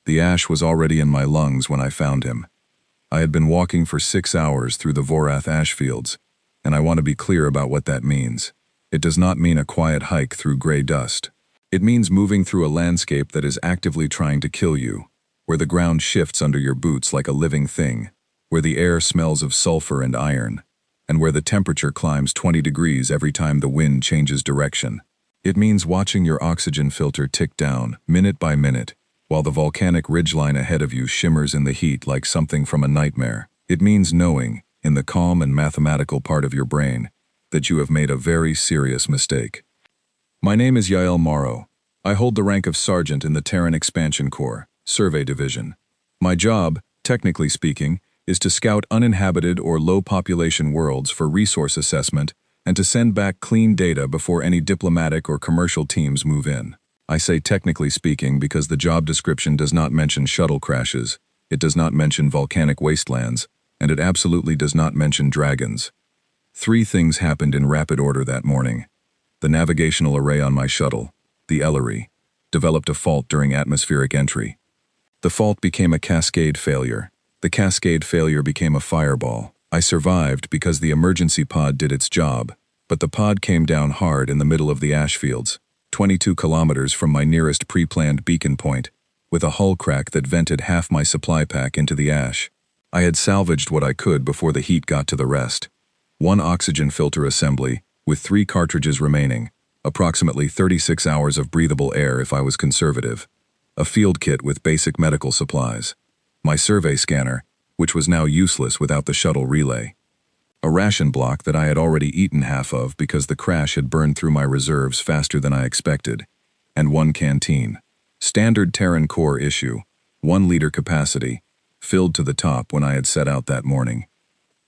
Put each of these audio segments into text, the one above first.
The ash was already in my lungs when I found him. I had been walking for 6 hours through the Vorath ash fields, and I want to be clear about what that means. It does not mean a quiet hike through gray dust. It means moving through a landscape that is actively trying to kill you, where the ground shifts under your boots like a living thing, where the air smells of sulfur and iron, and where the temperature climbs 20 degrees every time the wind changes direction. It means watching your oxygen filter tick down, minute by minute, while the volcanic ridgeline ahead of you shimmers in the heat like something from a nightmare. It means knowing, in the calm and mathematical part of your brain, that you have made a very serious mistake. My name is Yael Morrow. I hold the rank of Sergeant in the Terran Expansion Corps, Survey Division. My job, technically speaking, is to scout uninhabited or low-population worlds for resource assessment and to send back clean data before any diplomatic or commercial teams move in. I say technically speaking because the job description does not mention shuttle crashes, it does not mention volcanic wastelands, and it absolutely does not mention dragons. 3 things happened in rapid order that morning. The navigational array on my shuttle, the Ellery, developed a fault during atmospheric entry. The fault became a cascade failure. The cascade failure became a fireball. I survived because the emergency pod did its job, but the pod came down hard in the middle of the ash fields, 22 kilometers from my nearest pre-planned beacon point, with a hull crack that vented half my supply pack into the ash. I had salvaged what I could before the heat got to the rest. 1 oxygen filter assembly, with 3 cartridges remaining, approximately 36 hours of breathable air if I was conservative, a field kit with basic medical supplies, my survey scanner, which was now useless without the shuttle relay, a ration block that I had already eaten half of because the crash had burned through my reserves faster than I expected, and 1 canteen. Standard Terran Core issue, 1 liter capacity, filled to the top when I had set out that morning.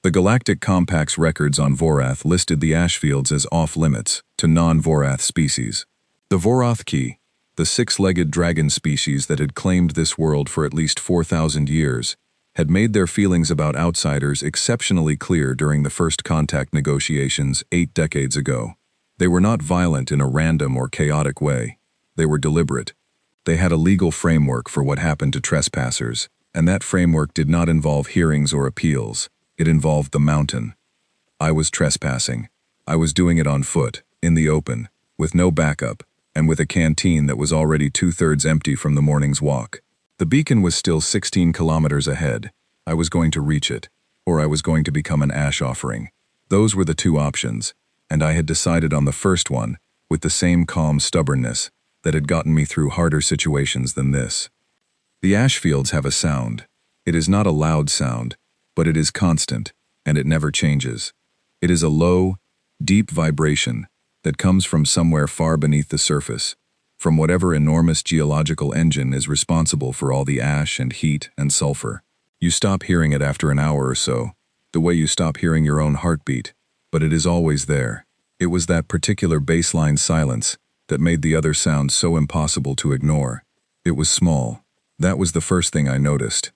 The Galactic Compact's records on Vorath listed the ash fields as off-limits to non-Vorath species. The Vorathki, the 6-legged dragon species that had claimed this world for at least 4,000 years, had made their feelings about outsiders exceptionally clear during the first contact negotiations 8 decades ago. They were not violent in a random or chaotic way. They were deliberate. They had a legal framework for what happened to trespassers, and that framework did not involve hearings or appeals. It involved the mountain. I was trespassing. I was doing it on foot, in the open, with no backup, and with a canteen that was already 2/3 empty from the morning's walk. The beacon was still 16 kilometers ahead. I was going to reach it, or I was going to become an ash offering. Those were the 2 options, and I had decided on the first one, with the same calm stubbornness that had gotten me through harder situations than this. The ash fields have a sound. It is not a loud sound, but it is constant, and it never changes. It is a low, deep vibration that comes from somewhere far beneath the surface, from whatever enormous geological engine is responsible for all the ash and heat and sulfur. You stop hearing it after an hour or so, the way you stop hearing your own heartbeat, but it is always there. It was that particular baseline silence that made the other sounds so impossible to ignore. It was small. That was the first thing I noticed.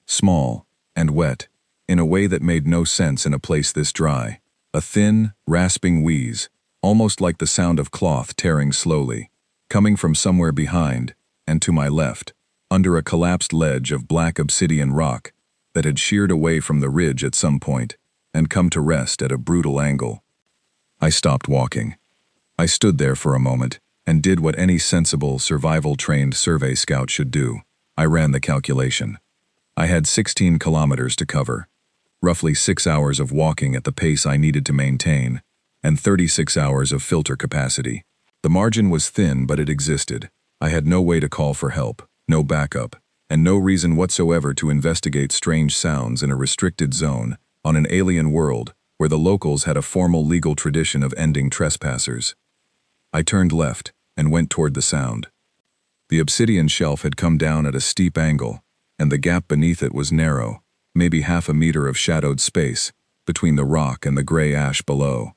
Small and wet, in a way that made no sense in a place this dry. A thin, rasping wheeze, almost like the sound of cloth tearing slowly, coming from somewhere behind, and to my left, under a collapsed ledge of black obsidian rock that had sheared away from the ridge at some point and come to rest at a brutal angle. I stopped walking. I stood there for a moment and did what any sensible, survival-trained survey scout should do. I ran the calculation. I had 16 kilometers to cover, roughly 6 hours of walking at the pace I needed to maintain, and 36 hours of filter capacity. The margin was thin, but it existed. I had no way to call for help, no backup, and no reason whatsoever to investigate strange sounds in a restricted zone on an alien world where the locals had a formal legal tradition of ending trespassers. I turned left and went toward the sound. The obsidian shelf had come down at a steep angle, and the gap beneath it was narrow, maybe half a meter of shadowed space between the rock and the gray ash below.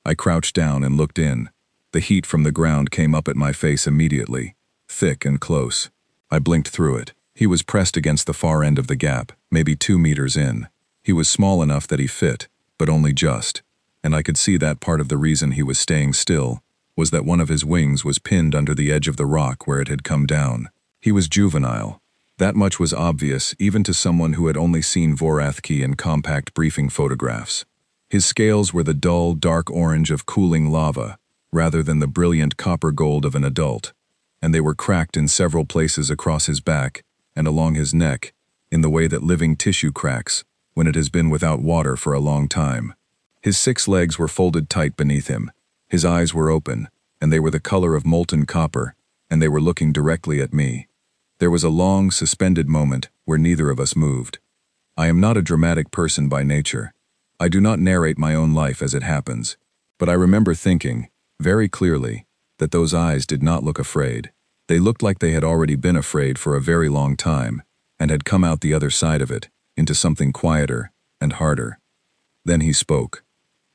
I crouched down and looked in. The heat from the ground came up at my face immediately, thick and close. I blinked through it. He was pressed against the far end of the gap, maybe 2 meters in. He was small enough that he fit, but only just, and I could see that part of the reason he was staying still was that one of his wings was pinned under the edge of the rock where it had come down. He was juvenile. That much was obvious even to someone who had only seen Vorathki in compact briefing photographs. His scales were the dull, dark orange of cooling lava, rather than the brilliant copper gold of an adult, and they were cracked in several places across his back and along his neck, in the way that living tissue cracks when it has been without water for a long time. His 6 legs were folded tight beneath him. His eyes were open, and they were the color of molten copper, and they were looking directly at me. There was a long, suspended moment where neither of us moved. I am not a dramatic person by nature. I do not narrate my own life as it happens, but I remember thinking, very clearly, that those eyes did not look afraid. They looked like they had already been afraid for a very long time, and had come out the other side of it, into something quieter and harder. Then he spoke.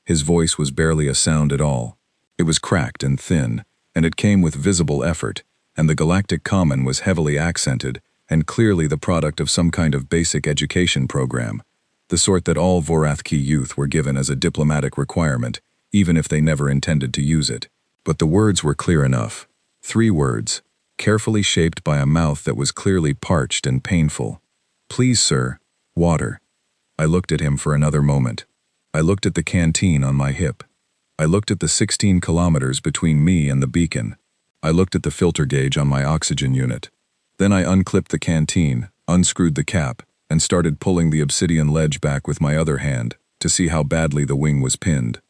His voice was barely a sound at all. It was cracked and thin, and it came with visible effort, and the Galactic Common was heavily accented, and clearly the product of some kind of basic education program, the sort that all Vorathki youth were given as a diplomatic requirement, even if they never intended to use it. But the words were clear enough. 3 words, carefully shaped by a mouth that was clearly parched and painful. "Please, sir, water." I looked at him for another moment. I looked at the canteen on my hip. I looked at the 16 kilometers between me and the beacon. I looked at the filter gauge on my oxygen unit. Then I unclipped the canteen, unscrewed the cap, and started pulling the obsidian ledge back with my other hand to see how badly the wing was pinned.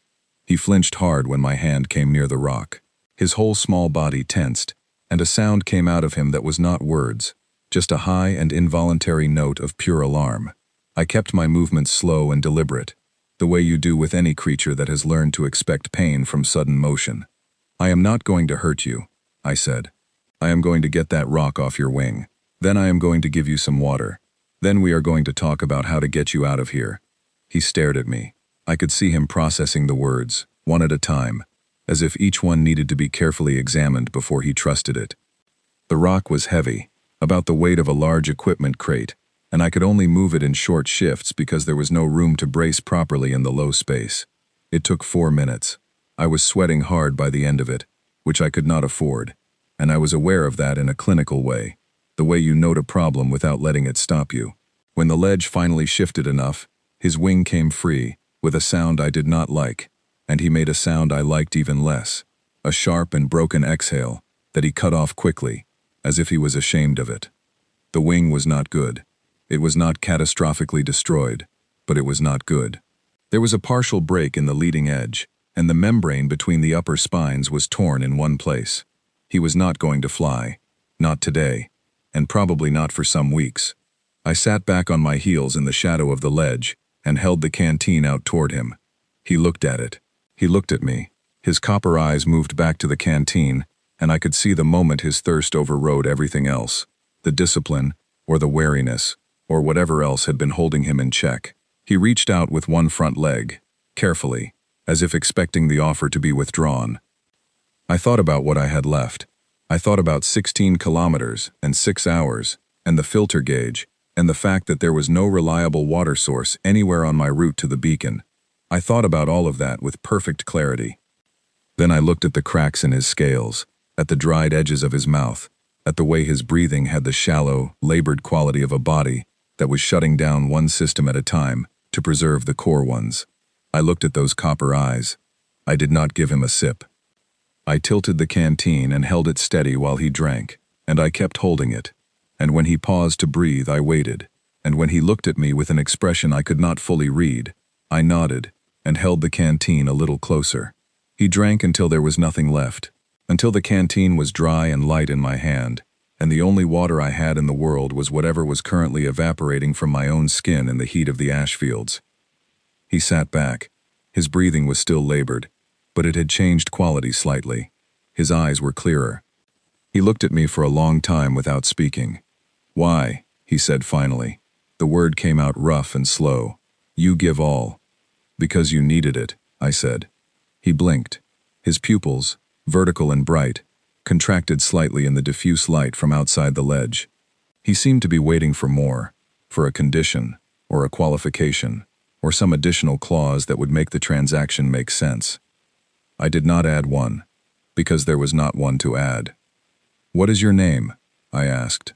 He flinched hard when my hand came near the rock. His whole small body tensed, and a sound came out of him that was not words, just a high and involuntary note of pure alarm. I kept my movements slow and deliberate, the way you do with any creature that has learned to expect pain from sudden motion. "I am not going to hurt you," I said. "I am going to get that rock off your wing. Then I am going to give you some water. Then we are going to talk about how to get you out of here." He stared at me. I could see him processing the words, one at a time, as if each one needed to be carefully examined before he trusted it. The rock was heavy, about the weight of a large equipment crate, and I could only move it in short shifts because there was no room to brace properly in the low space. It took 4 minutes. I was sweating hard by the end of it, which I could not afford, and I was aware of that in a clinical way, the way you note a problem without letting it stop you. When the ledge finally shifted enough, his wing came free, with a sound I did not like, and he made a sound I liked even less, a sharp and broken exhale that he cut off quickly, as if he was ashamed of it. The wing was not good. It was not catastrophically destroyed, but it was not good. There was a partial break in the leading edge, and the membrane between the upper spines was torn in one place. He was not going to fly, not today, and probably not for some weeks. I sat back on my heels in the shadow of the ledge and held the canteen out toward him. He looked at it. He looked at me. His copper eyes moved back to the canteen, and I could see the moment his thirst overrode everything else, the discipline, or the wariness, or whatever else had been holding him in check. He reached out with one front leg, carefully, as if expecting the offer to be withdrawn. I thought about what I had left. I thought about 16 kilometers and 6 hours, and the filter gauge, and the fact that there was no reliable water source anywhere on my route to the beacon. I thought about all of that with perfect clarity. Then I looked at the cracks in his scales, at the dried edges of his mouth, at the way his breathing had the shallow, labored quality of a body that was shutting down one system at a time to preserve the core ones. I looked at those copper eyes. I did not give him a sip. I tilted the canteen and held it steady while he drank, and I kept holding it. And when he paused to breathe, I waited, and when he looked at me with an expression I could not fully read, I nodded and held the canteen a little closer. He drank until there was nothing left, until the canteen was dry and light in my hand, and the only water I had in the world was whatever was currently evaporating from my own skin in the heat of the ash fields. He sat back. His breathing was still labored, but it had changed quality slightly. His eyes were clearer. He looked at me for a long time without speaking. "Why?" he said finally. The word came out rough and slow. "You give all." "Because you needed it," I said. He blinked. His pupils, vertical and bright, contracted slightly in the diffuse light from outside the ledge. He seemed to be waiting for more, for a condition, or a qualification, or some additional clause that would make the transaction make sense. I did not add one, because there was not one to add. "What is your name?" I asked.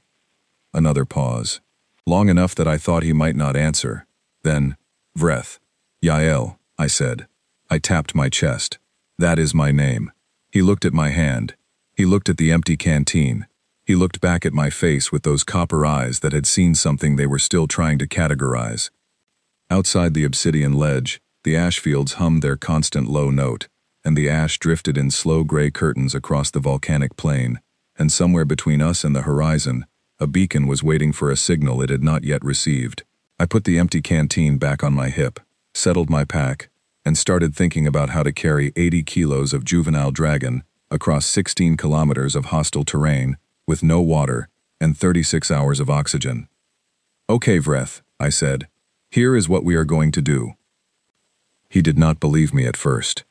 Another pause. Long enough that I thought he might not answer. Then, Vreth. Yael, I said. I tapped my chest. That is my name. He looked at my hand. He looked at the empty canteen. He looked back at my face with those copper eyes that had seen something they were still trying to categorize. Outside the obsidian ledge, the ash fields hummed their constant low note, and the ash drifted in slow gray curtains across the volcanic plain, and somewhere between us and the horizon, a beacon was waiting for a signal it had not yet received. I put the empty canteen back on my hip, settled my pack, and started thinking about how to carry 80 kilos of juvenile dragon across 16 kilometers of hostile terrain with no water and 36 hours of oxygen. Okay, Vreth, I said. Here is what we are going to do. He did not believe me at first.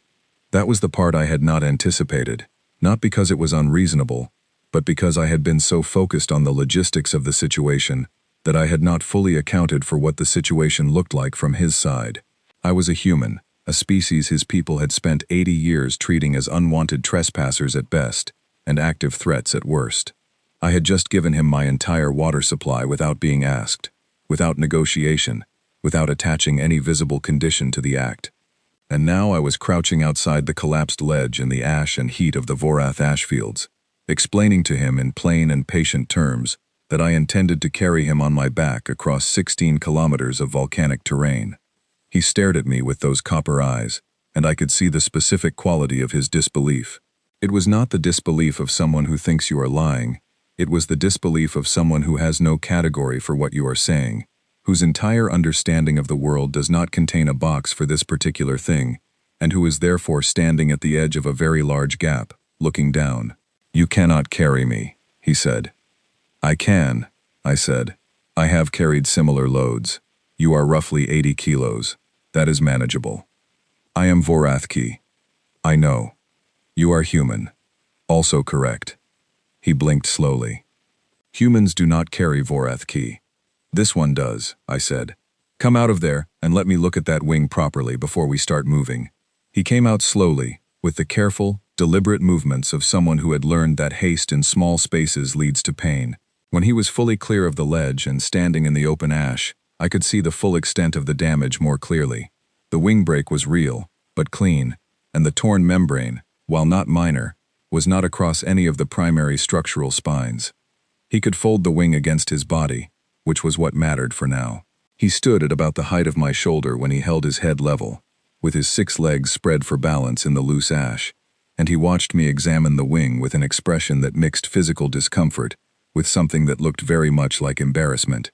That was the part I had not anticipated, not because it was unreasonable, but because I had been so focused on the logistics of the situation that I had not fully accounted for what the situation looked like from his side. I was a human, a species his people had spent 80 years treating as unwanted trespassers at best and active threats at worst. I had just given him my entire water supply without being asked, without negotiation, without attaching any visible condition to the act. And now I was crouching outside the collapsed ledge in the ash and heat of the Vorath ash fields, explaining to him in plain and patient terms that I intended to carry him on my back across 16 kilometers of volcanic terrain. He stared at me with those copper eyes, and I could see the specific quality of his disbelief. It was not the disbelief of someone who thinks you are lying. It was the disbelief of someone who has no category for what you are saying, whose entire understanding of the world does not contain a box for this particular thing, and who is therefore standing at the edge of a very large gap, looking down. You cannot carry me, he said. I can, I said. I have carried similar loads. You are roughly 80 kilos. That is manageable. I am Vorathki. I know. You are human. Also correct. He blinked slowly. Humans do not carry Vorathki. This one does, I said. Come out of there and let me look at that wing properly before we start moving. He came out slowly, with the careful, deliberate movements of someone who had learned that haste in small spaces leads to pain. When he was fully clear of the ledge and standing in the open ash, I could see the full extent of the damage more clearly. The wing break was real, but clean, and the torn membrane, while not minor, was not across any of the primary structural spines. He could fold the wing against his body, which was what mattered for now. He stood at about the height of my shoulder when he held his head level, with his 6 legs spread for balance in the loose ash, and he watched me examine the wing with an expression that mixed physical discomfort with something that looked very much like embarrassment.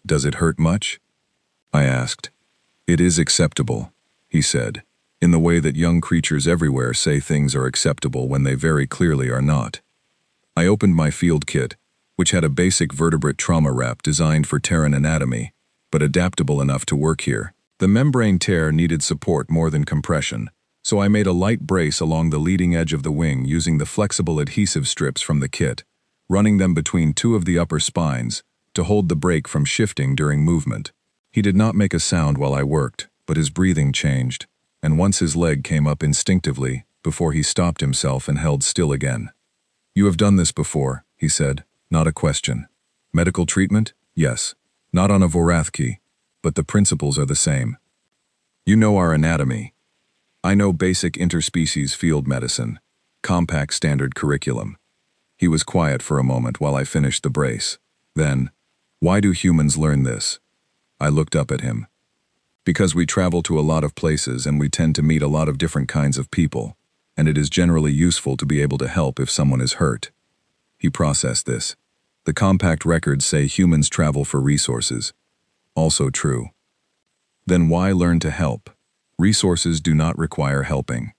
Does it hurt much? I asked. It is acceptable, he said, in the way that young creatures everywhere say things are acceptable when they very clearly are not. I opened my field kit, which had a basic vertebrate trauma wrap designed for Terran anatomy, but adaptable enough to work here. The membrane tear needed support more than compression, so I made a light brace along the leading edge of the wing using the flexible adhesive strips from the kit, running them between 2 of the upper spines to hold the brake from shifting during movement. He did not make a sound while I worked, but his breathing changed, and once his leg came up instinctively before he stopped himself and held still again. You have done this before, he said, not a question. Medical treatment? Yes. Not on a Vorathki, but the principles are the same. You know our anatomy. I know basic interspecies field medicine, compact standard curriculum. He was quiet for a moment while I finished the brace. Then, why do humans learn this? I looked up at him. Because we travel to a lot of places and we tend to meet a lot of different kinds of people, and it is generally useful to be able to help if someone is hurt. He processed this. The compact records say humans travel for resources. Also true. Then why learn to help? Resources do not require helping.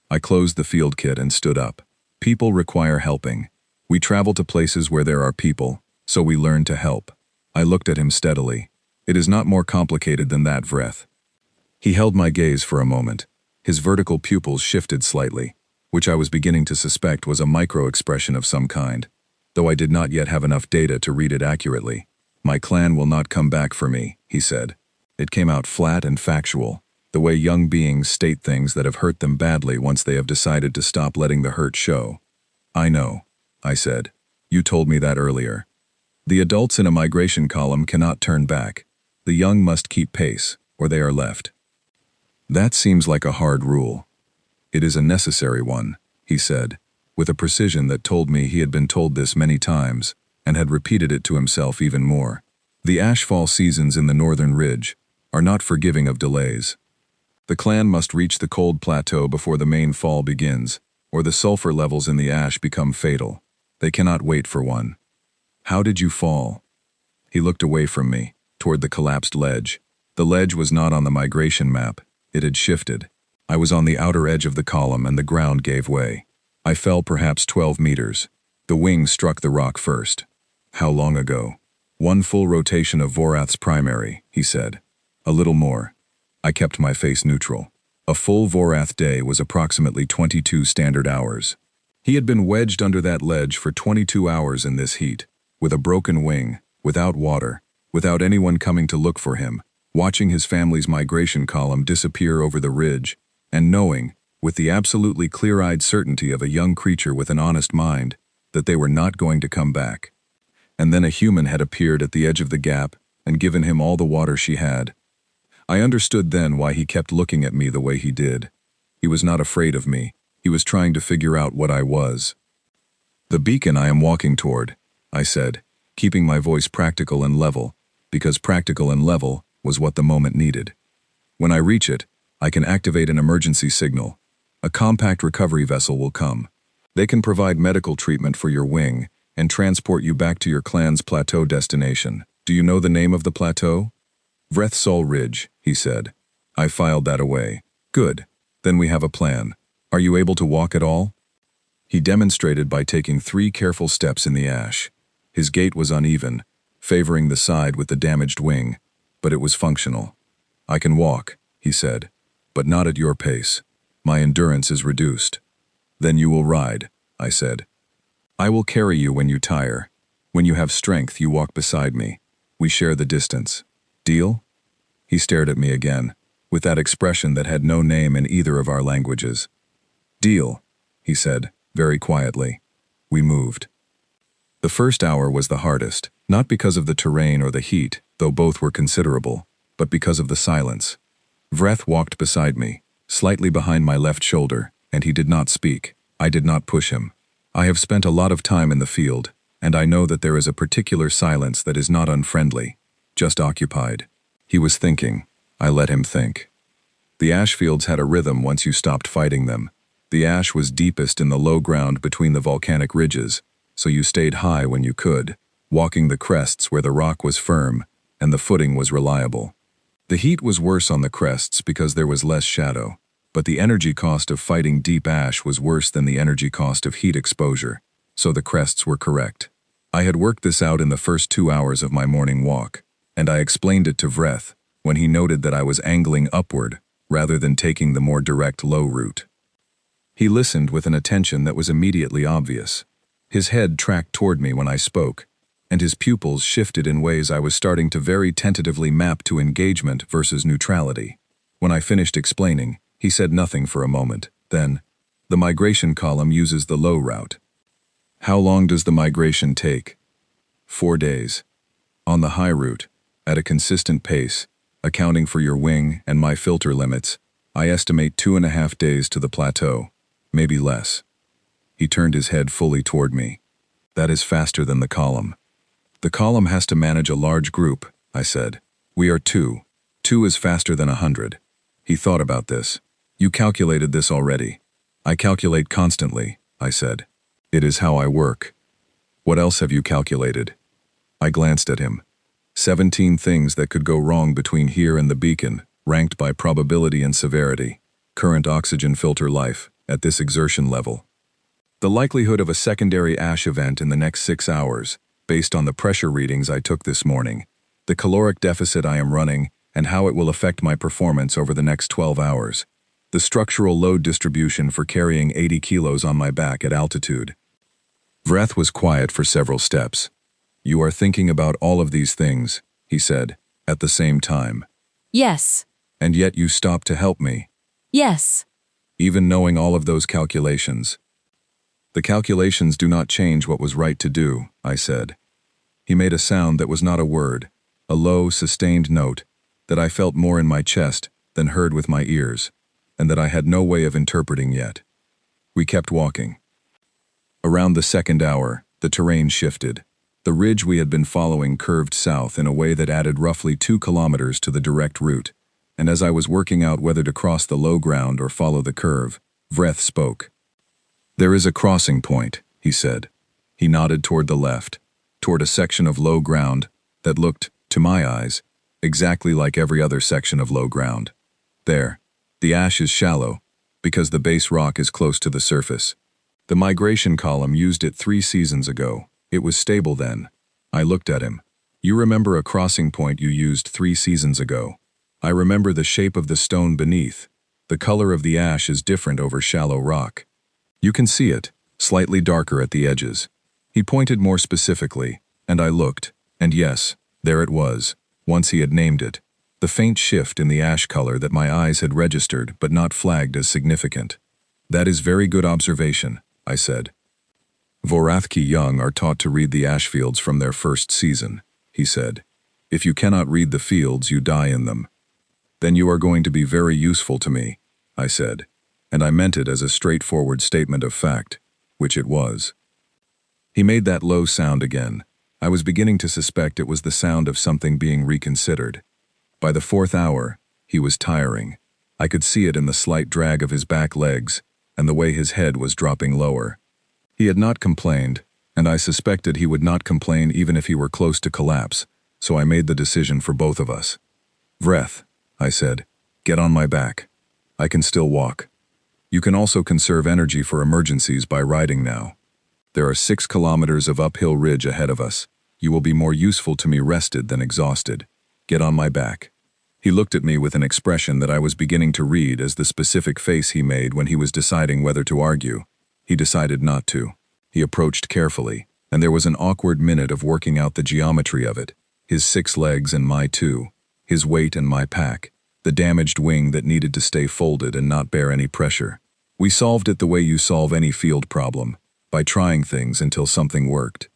I closed the field kit and stood up. People require helping. We travel to places where there are people, so we learn to help. I looked at him steadily. It is not more complicated than that, Vreth. He held my gaze for a moment. His vertical pupils shifted slightly, which I was beginning to suspect was a micro-expression of some kind, though I did not yet have enough data to read it accurately. My clan will not come back for me, he said. It came out flat and factual, the way young beings state things that have hurt them badly once they have decided to stop letting the hurt show. I know, I said. You told me that earlier. The adults in a migration column cannot turn back. The young must keep pace, or they are left. That seems like a hard rule. It is a necessary one, he said, with a precision that told me he had been told this many times, and had repeated it to himself even more. The ashfall seasons in the northern ridge are not forgiving of delays. The clan must reach the cold plateau before the main fall begins, or the sulfur levels in the ash become fatal. They cannot wait for one. How did you fall? He looked away from me, toward the collapsed ledge. The ledge was not on the migration map. It had shifted. I was on the outer edge of the column and the ground gave way. I fell perhaps 12 meters. The wing struck the rock first. How long ago? One full rotation of Vorath's primary, he said. A little more. I kept my face neutral. A full Vorath day was approximately 22 standard hours. He had been wedged under that ledge for 22 hours in this heat, with a broken wing, without water, without anyone coming to look for him, watching his family's migration column disappear over the ridge, and knowing, with the absolutely clear-eyed certainty of a young creature with an honest mind, that they were not going to come back. And then a human had appeared at the edge of the gap and given him all the water she had. I understood then why he kept looking at me the way he did. He was not afraid of me. He was trying to figure out what I was. The beacon I am walking toward, I said, keeping my voice practical and level, because practical and level was what the moment needed. When I reach it, I can activate an emergency signal. A compact recovery vessel will come. They can provide medical treatment for your wing and transport you back to your clan's plateau destination. Do you know the name of the plateau? Vrethsol Ridge, he said. I filed that away. Good. Then we have a plan. Are you able to walk at all? He demonstrated by taking 3 careful steps in the ash. His gait was uneven, favoring the side with the damaged wing, but it was functional. I can walk, he said, but not at your pace. My endurance is reduced. Then you will ride, I said. I will carry you when you tire. When you have strength, you walk beside me. We share the distance. Deal? He stared at me again, with that expression that had no name in either of our languages. Deal, he said, very quietly. We moved. The first hour was the hardest, not because of the terrain or the heat, though both were considerable, but because of the silence. Vreth walked beside me, slightly behind my left shoulder, and he did not speak. I did not push him. I have spent a lot of time in the field, and I know that there is a particular silence that is not unfriendly, just occupied. He was thinking. I let him think. The ash fields had a rhythm once you stopped fighting them. The ash was deepest in the low ground between the volcanic ridges, so you stayed high when you could, walking the crests where the rock was firm and the footing was reliable. The heat was worse on the crests because there was less shadow, but the energy cost of fighting deep ash was worse than the energy cost of heat exposure, so the crests were correct. I had worked this out in the first 2 hours of my morning walk, and I explained it to Vreth when he noted that I was angling upward rather than taking the more direct low route. He listened with an attention that was immediately obvious. His head tracked toward me when I spoke, and his pupils shifted in ways I was starting to very tentatively map to engagement versus neutrality. When I finished explaining, he said nothing for a moment. Then, the migration column uses the low route. How long does the migration take? 4 days. On the high route, at a consistent pace, accounting for your wing and my filter limits, I estimate 2.5 days to the plateau, maybe less. He turned his head fully toward me. That is faster than the column. The column has to manage a large group, I said. We are 2. 2 is faster than 100. He thought about this. You calculated this already. I calculate constantly, I said. It is how I work. What else have you calculated? I glanced at him. 17 things that could go wrong between here and the beacon, ranked by probability and severity. Current oxygen filter life, at this exertion level. The likelihood of a secondary ash event in the next 6 hours, based on the pressure readings I took this morning, the caloric deficit I am running, and how it will affect my performance over the next 12 hours. The structural load distribution for carrying 80 kilos on my back at altitude. Vreth was quiet for several steps. You are thinking about all of these things, he said, at the same time. Yes. And yet you stopped to help me. Yes. Even knowing all of those calculations. The calculations do not change what was right to do, I said. He made a sound that was not a word, a low, sustained note that I felt more in my chest than heard with my ears, and that I had no way of interpreting yet. We kept walking. Around the second hour, the terrain shifted. The ridge we had been following curved south in a way that added roughly 2 kilometers to the direct route, and as I was working out whether to cross the low ground or follow the curve, Vreth spoke. "There is a crossing point," he said. He nodded toward the left, toward a section of low ground that looked, to my eyes, exactly like every other section of low ground. There, the ash is shallow, because the base rock is close to the surface. The migration column used it 3 seasons ago. It was stable then. I looked at him. "You remember a crossing point you used 3 seasons ago. I remember the shape of the stone beneath. The color of the ash is different over shallow rock. You can see it, slightly darker at the edges." He pointed more specifically, and I looked, and yes, there it was, once he had named it. The faint shift in the ash color that my eyes had registered but not flagged as significant. "That is very good observation," I said. "Vorathki young are taught to read the ash fields from their first season," he said. "If you cannot read the fields, you die in them." "Then you are going to be very useful to me," I said, and I meant it as a straightforward statement of fact, which it was. He made that low sound again. I was beginning to suspect it was the sound of something being reconsidered. By the 4th hour, he was tiring. I could see it in the slight drag of his back legs and the way his head was dropping lower. He had not complained, and I suspected he would not complain even if he were close to collapse, so I made the decision for both of us. "Vreth," I said, "get on my back. I can still walk. You can also conserve energy for emergencies by riding now. There are 6 kilometers of uphill ridge ahead of us. You will be more useful to me rested than exhausted. Get on my back." He looked at me with an expression that I was beginning to read as the specific face he made when he was deciding whether to argue. He decided not to. He approached carefully, and there was an awkward minute of working out the geometry of it. His 6 legs and my 2, his weight and my pack, the damaged wing that needed to stay folded and not bear any pressure. We solved it the way you solve any field problem, by trying things until something worked.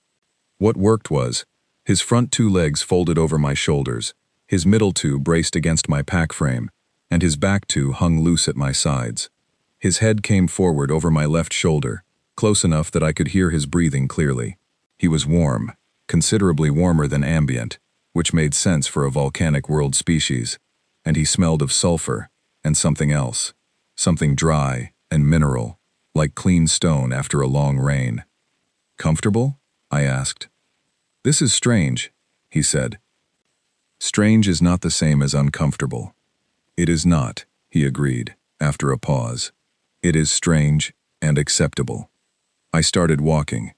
What worked was, his front 2 legs folded over my shoulders, his middle 2 braced against my pack frame, and his back 2 hung loose at my sides. His head came forward over my left shoulder, close enough that I could hear his breathing clearly. He was warm, considerably warmer than ambient, which made sense for a volcanic world species, and he smelled of sulfur and something else, something dry and mineral, like clean stone after a long rain. "Comfortable?" I asked. "This is strange," he said. "Strange is not the same as uncomfortable." "It is not," he agreed, after a pause. "It is strange and acceptable." I started walking.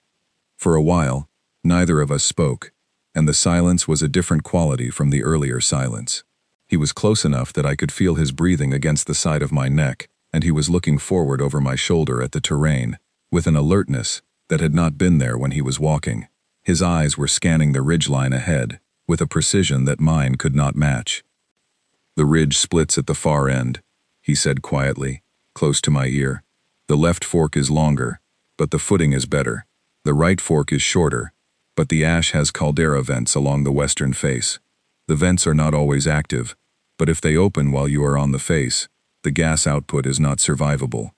For a while, neither of us spoke, and the silence was a different quality from the earlier silence. He was close enough that I could feel his breathing against the side of my neck, and he was looking forward over my shoulder at the terrain, with an alertness that had not been there when he was walking. His eyes were scanning the ridgeline ahead, with a precision that mine could not match. "The ridge splits at the far end," he said quietly, close to my ear. "The left fork is longer, but the footing is better. The right fork is shorter, but the ash has caldera vents along the western face. The vents are not always active, but if they open while you are on the face, the gas output is not survivable."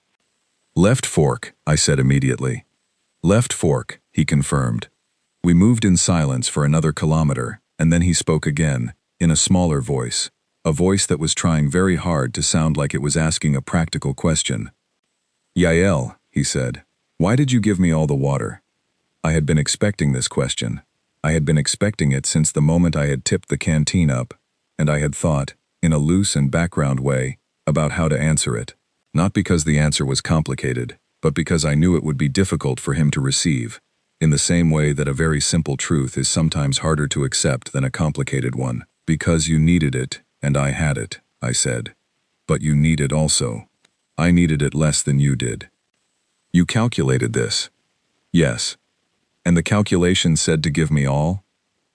"Left fork," I said immediately. "Left fork," he confirmed. We moved in silence for another kilometer, and then he spoke again, in a smaller voice, a voice that was trying very hard to sound like it was asking a practical question. "Yael," he said, "why did you give me all the water?" I had been expecting this question. I had been expecting it since the moment I had tipped the canteen up, and I had thought, in a loose and background way, about how to answer it. Not because the answer was complicated, but because I knew it would be difficult for him to receive, in the same way that a very simple truth is sometimes harder to accept than a complicated one. "Because you needed it, and I had it," I said. "But you need it also. I needed it less than you did." "You calculated this?" "Yes." "And the calculation said to give me all?"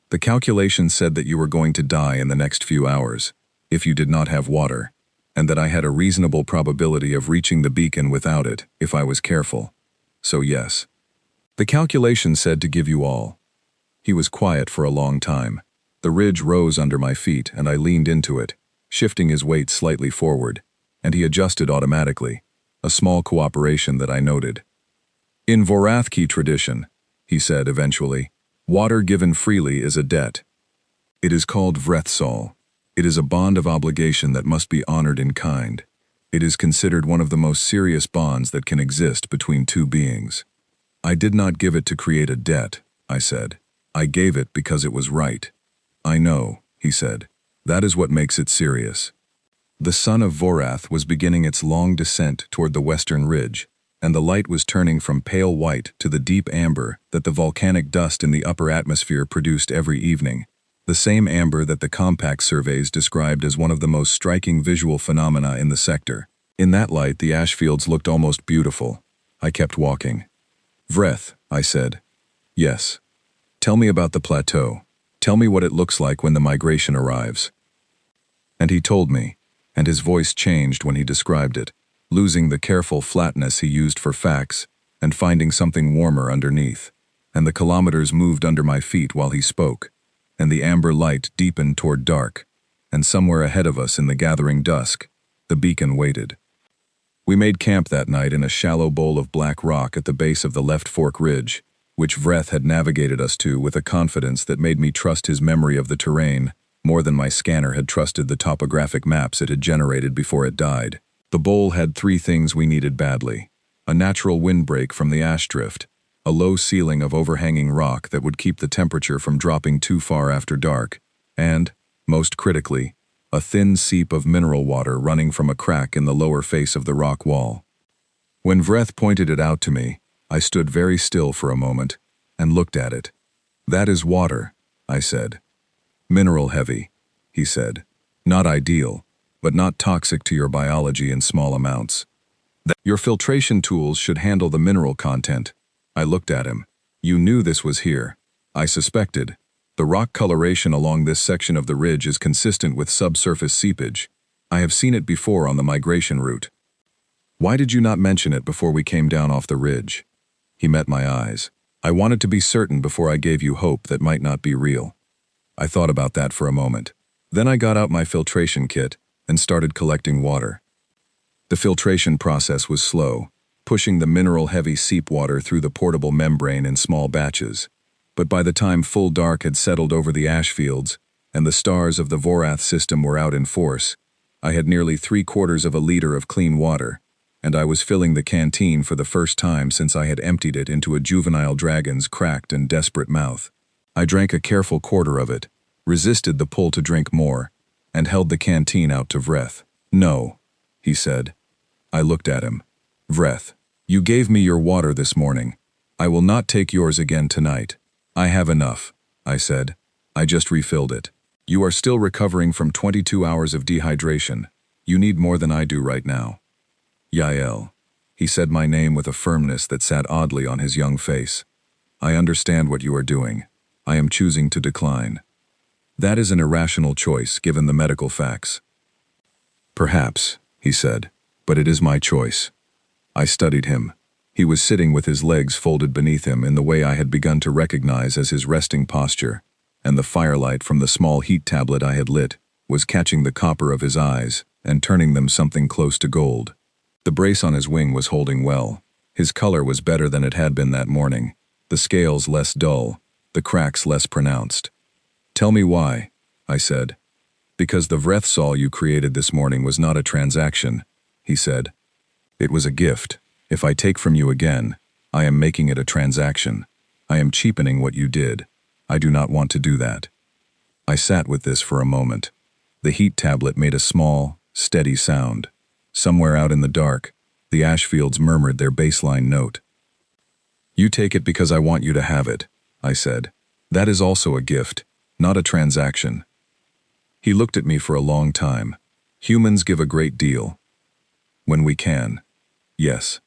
"The calculation said that you were going to die in the next few hours, if you did not have water, and that I had a reasonable probability of reaching the beacon without it, if I was careful. So yes. The calculation said to give you all." He was quiet for a long time. The ridge rose under my feet, and I leaned into it, shifting his weight slightly forward, and he adjusted automatically, a small cooperation that I noted. In Vorathki tradition, he said eventually, water given freely is a debt. It is called Vrethsal. It is a bond of obligation that must be honored in kind. It is considered one of the most serious bonds that can exist between two beings. I did not give it to create a debt, I said. I gave it because it was right. I know, he said. That is what makes it serious. The sun of Vorath was beginning its long descent toward the western ridge, and the light was turning from pale white to the deep amber that the volcanic dust in the upper atmosphere produced every evening, the same amber that the compact surveys described as one of the most striking visual phenomena in the sector. In that light, the ash fields looked almost beautiful. I kept walking. Vreth, I said. Yes. Tell me about the plateau. Tell me what it looks like when the migration arrives. And he told me, and his voice changed when he described it, losing the careful flatness he used for facts and finding something warmer underneath. And the kilometers moved under my feet while he spoke, and the amber light deepened toward dark, and somewhere ahead of us in the gathering dusk, the beacon waited. We made camp that night in a shallow bowl of black rock at the base of the Left Fork Ridge, which Vreth had navigated us to with a confidence that made me trust his memory of the terrain more than my scanner had trusted the topographic maps it had generated before it died. The bowl had three things we needed badly: a natural windbreak from the ash drift, a low ceiling of overhanging rock that would keep the temperature from dropping too far after dark, and, most critically, a thin seep of mineral water running from a crack in the lower face of the rock wall. When Vreth pointed it out to me, I stood very still for a moment and looked at it. That is water, I said. Mineral heavy, he said. Not ideal, but not toxic to your biology in small amounts. Your filtration tools should handle the mineral content. I looked at him. You knew this was here. I suspected. The rock coloration along this section of the ridge is consistent with subsurface seepage. I have seen it before on the migration route. Why did you not mention it before we came down off the ridge? He met my eyes. I wanted to be certain before I gave you hope that might not be real. I thought about that for a moment. Then I got out my filtration kit and started collecting water. The filtration process was slow, pushing the mineral-heavy seep water through the portable membrane in small batches. But by the time full dark had settled over the ash fields and the stars of the Vorath system were out in force, I had nearly 3/4 of a liter of clean water, and I was filling the canteen for the first time since I had emptied it into a juvenile dragon's cracked and desperate mouth. I drank a careful quarter of it, resisted the pull to drink more, and held the canteen out to Vreth. No, he said. I looked at him. Vreth, you gave me your water this morning. I will not take yours again tonight. I have enough, I said. I just refilled it. You are still recovering from 22 hours of dehydration. You need more than I do right now. Yael. He said my name with a firmness that sat oddly on his young face. I understand what you are doing. I am choosing to decline. That is an irrational choice given the medical facts. Perhaps, he said, but it is my choice. I studied him. He was sitting with his legs folded beneath him in the way I had begun to recognize as his resting posture, and the firelight from the small heat tablet I had lit was catching the copper of his eyes and turning them something close to gold. The brace on his wing was holding well. His color was better than it had been that morning, the scales less dull, the cracks less pronounced. Tell me why, I said. Because the Vrethsal you created this morning was not a transaction, he said. It was a gift. If I take from you again, I am making it a transaction. I am cheapening what you did. I do not want to do that. I sat with this for a moment. The heat tablet made a small, steady sound. Somewhere out in the dark, the ash fields murmured their baseline note. You take it because I want you to have it, I said. That is also a gift, not a transaction. He looked at me for a long time. Humans give a great deal. When we can. Yes.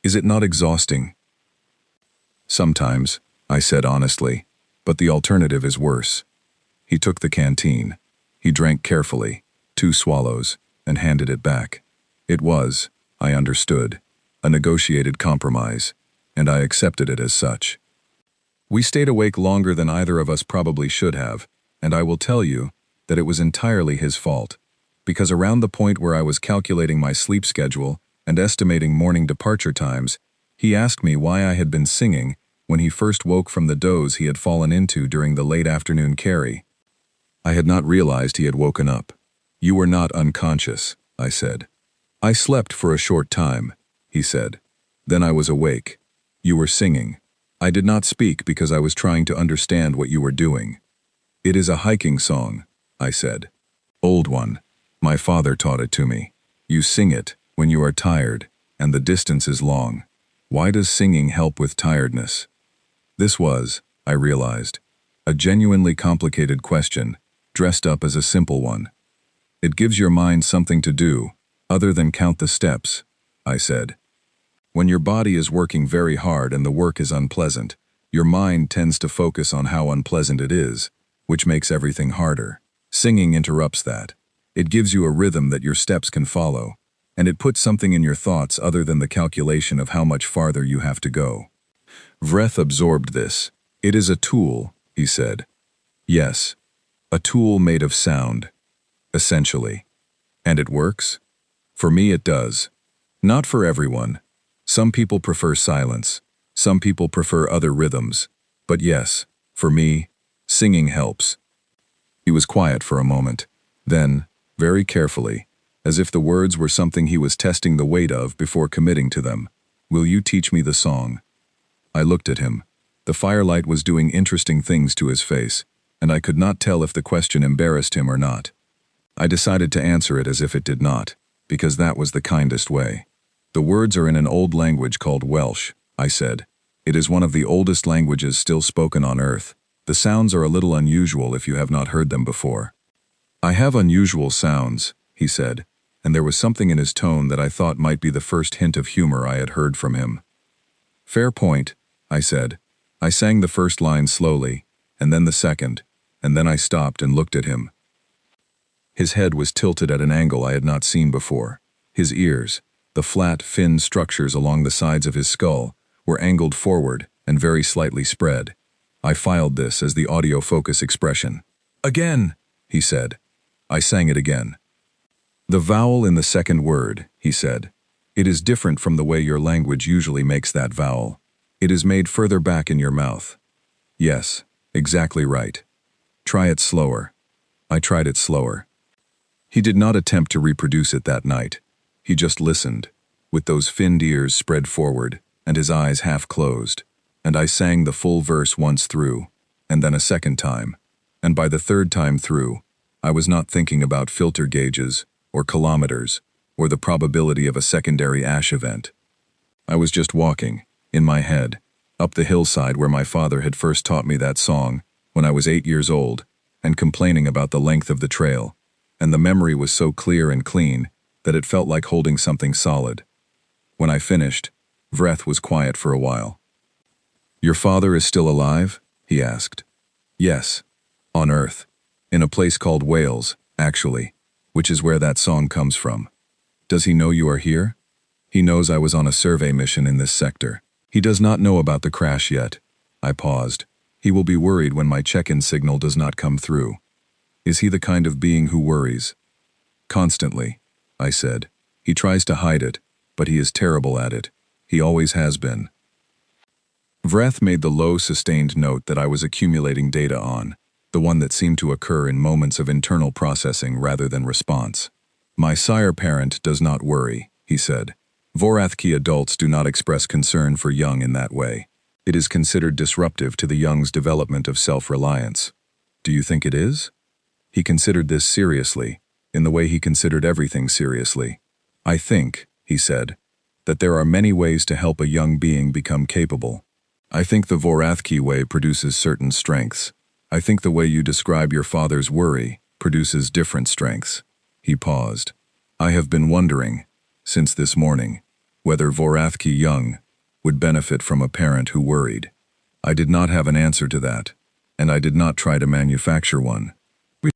Is it not exhausting? Sometimes, I said honestly, but the alternative is worse. He took the canteen. He drank carefully, 2 swallows, and handed it back. It was, I understood, a negotiated compromise, and I accepted it as such. We stayed awake longer than either of us probably should have, and I will tell you that it was entirely his fault, because around the point where I was calculating my sleep schedule and estimating morning departure times, he asked me why I had been singing when he first woke from the doze he had fallen into during the late afternoon carry. I had not realized he had woken up. "You were not unconscious," I said. "I slept for a short time," he said. "Then I was awake. You were singing. I did not speak because I was trying to understand what you were doing." "It is a hiking song," I said. "Old one. My father taught it to me. You sing it when you are tired and the distance is long. Why does singing help with tiredness?" This was, I realized, a genuinely complicated question, dressed up as a simple one. "It gives your mind something to do, other than count the steps," I said. "When your body is working very hard and the work is unpleasant, your mind tends to focus on how unpleasant it is, which makes everything harder. Singing interrupts that. It gives you a rhythm that your steps can follow, and it puts something in your thoughts other than the calculation of how much farther you have to go." Vreth absorbed this. "It is a tool," he said. "Yes, a tool made of sound, essentially. And it works? For me it does. Not for everyone. Some people prefer silence. Some people prefer other rhythms. But yes, for me, singing helps." He was quiet for a moment. Then, very carefully, as if the words were something he was testing the weight of before committing to them, "Will you teach me the song?" I looked at him. The firelight was doing interesting things to his face, and I could not tell if the question embarrassed him or not. I decided to answer it as if it did not, because that was the kindest way. "The words are in an old language called Welsh," I said. "It is one of the oldest languages still spoken on Earth. The sounds are a little unusual if you have not heard them before." "I have unusual sounds," he said, and there was something in his tone that I thought might be the first hint of humor I had heard from him. "Fair point," I said. I sang the first line slowly, and then the second, and then I stopped and looked at him. His head was tilted at an angle I had not seen before. His ears, the flat, fin structures along the sides of his skull, were angled forward and very slightly spread. I filed this as the audio focus expression. "Again," he said. I sang it again. "The vowel in the second word," he said. "It is different from the way your language usually makes that vowel. It is made further back in your mouth." "Yes, exactly right. Try it slower." I tried it slower. He did not attempt to reproduce it that night. He just listened, with those finned ears spread forward and his eyes half closed, and I sang the full verse once through, and then a second time, and by the third time through, I was not thinking about filter gauges or kilometers or the probability of a secondary ash event. I was just walking, in my head, up the hillside where my father had first taught me that song when I was 8 years old, and complaining about the length of the trail, and the memory was so clear and clean that it felt like holding something solid. When I finished, Vreth was quiet for a while. "Your father is still alive?" he asked. "Yes, on Earth, in a place called Wales, actually, which is where that song comes from." "Does he know you are here?" "He knows I was on a survey mission in this sector. He does not know about the crash yet." I paused. "He will be worried when my check-in signal does not come through." "Is he the kind of being who worries?" "Constantly," I said. "He tries to hide it, but he is terrible at it. He always has been." Vreth made the low, sustained note that I was accumulating data on, the one that seemed to occur in moments of internal processing rather than response. "My sire parent does not worry," he said. "Vorathki adults do not express concern for young in that way. It is considered disruptive to the young's development of self-reliance." "Do you think it is?" He considered this seriously, in the way he considered everything seriously. "I think," he said, "that there are many ways to help a young being become capable. I think the Vorathki way produces certain strengths. I think the way you describe your father's worry produces different strengths." He paused. "I have been wondering, since this morning, whether Vorathki young would benefit from a parent who worried. I did not have an answer to that, and I did not try to manufacture one."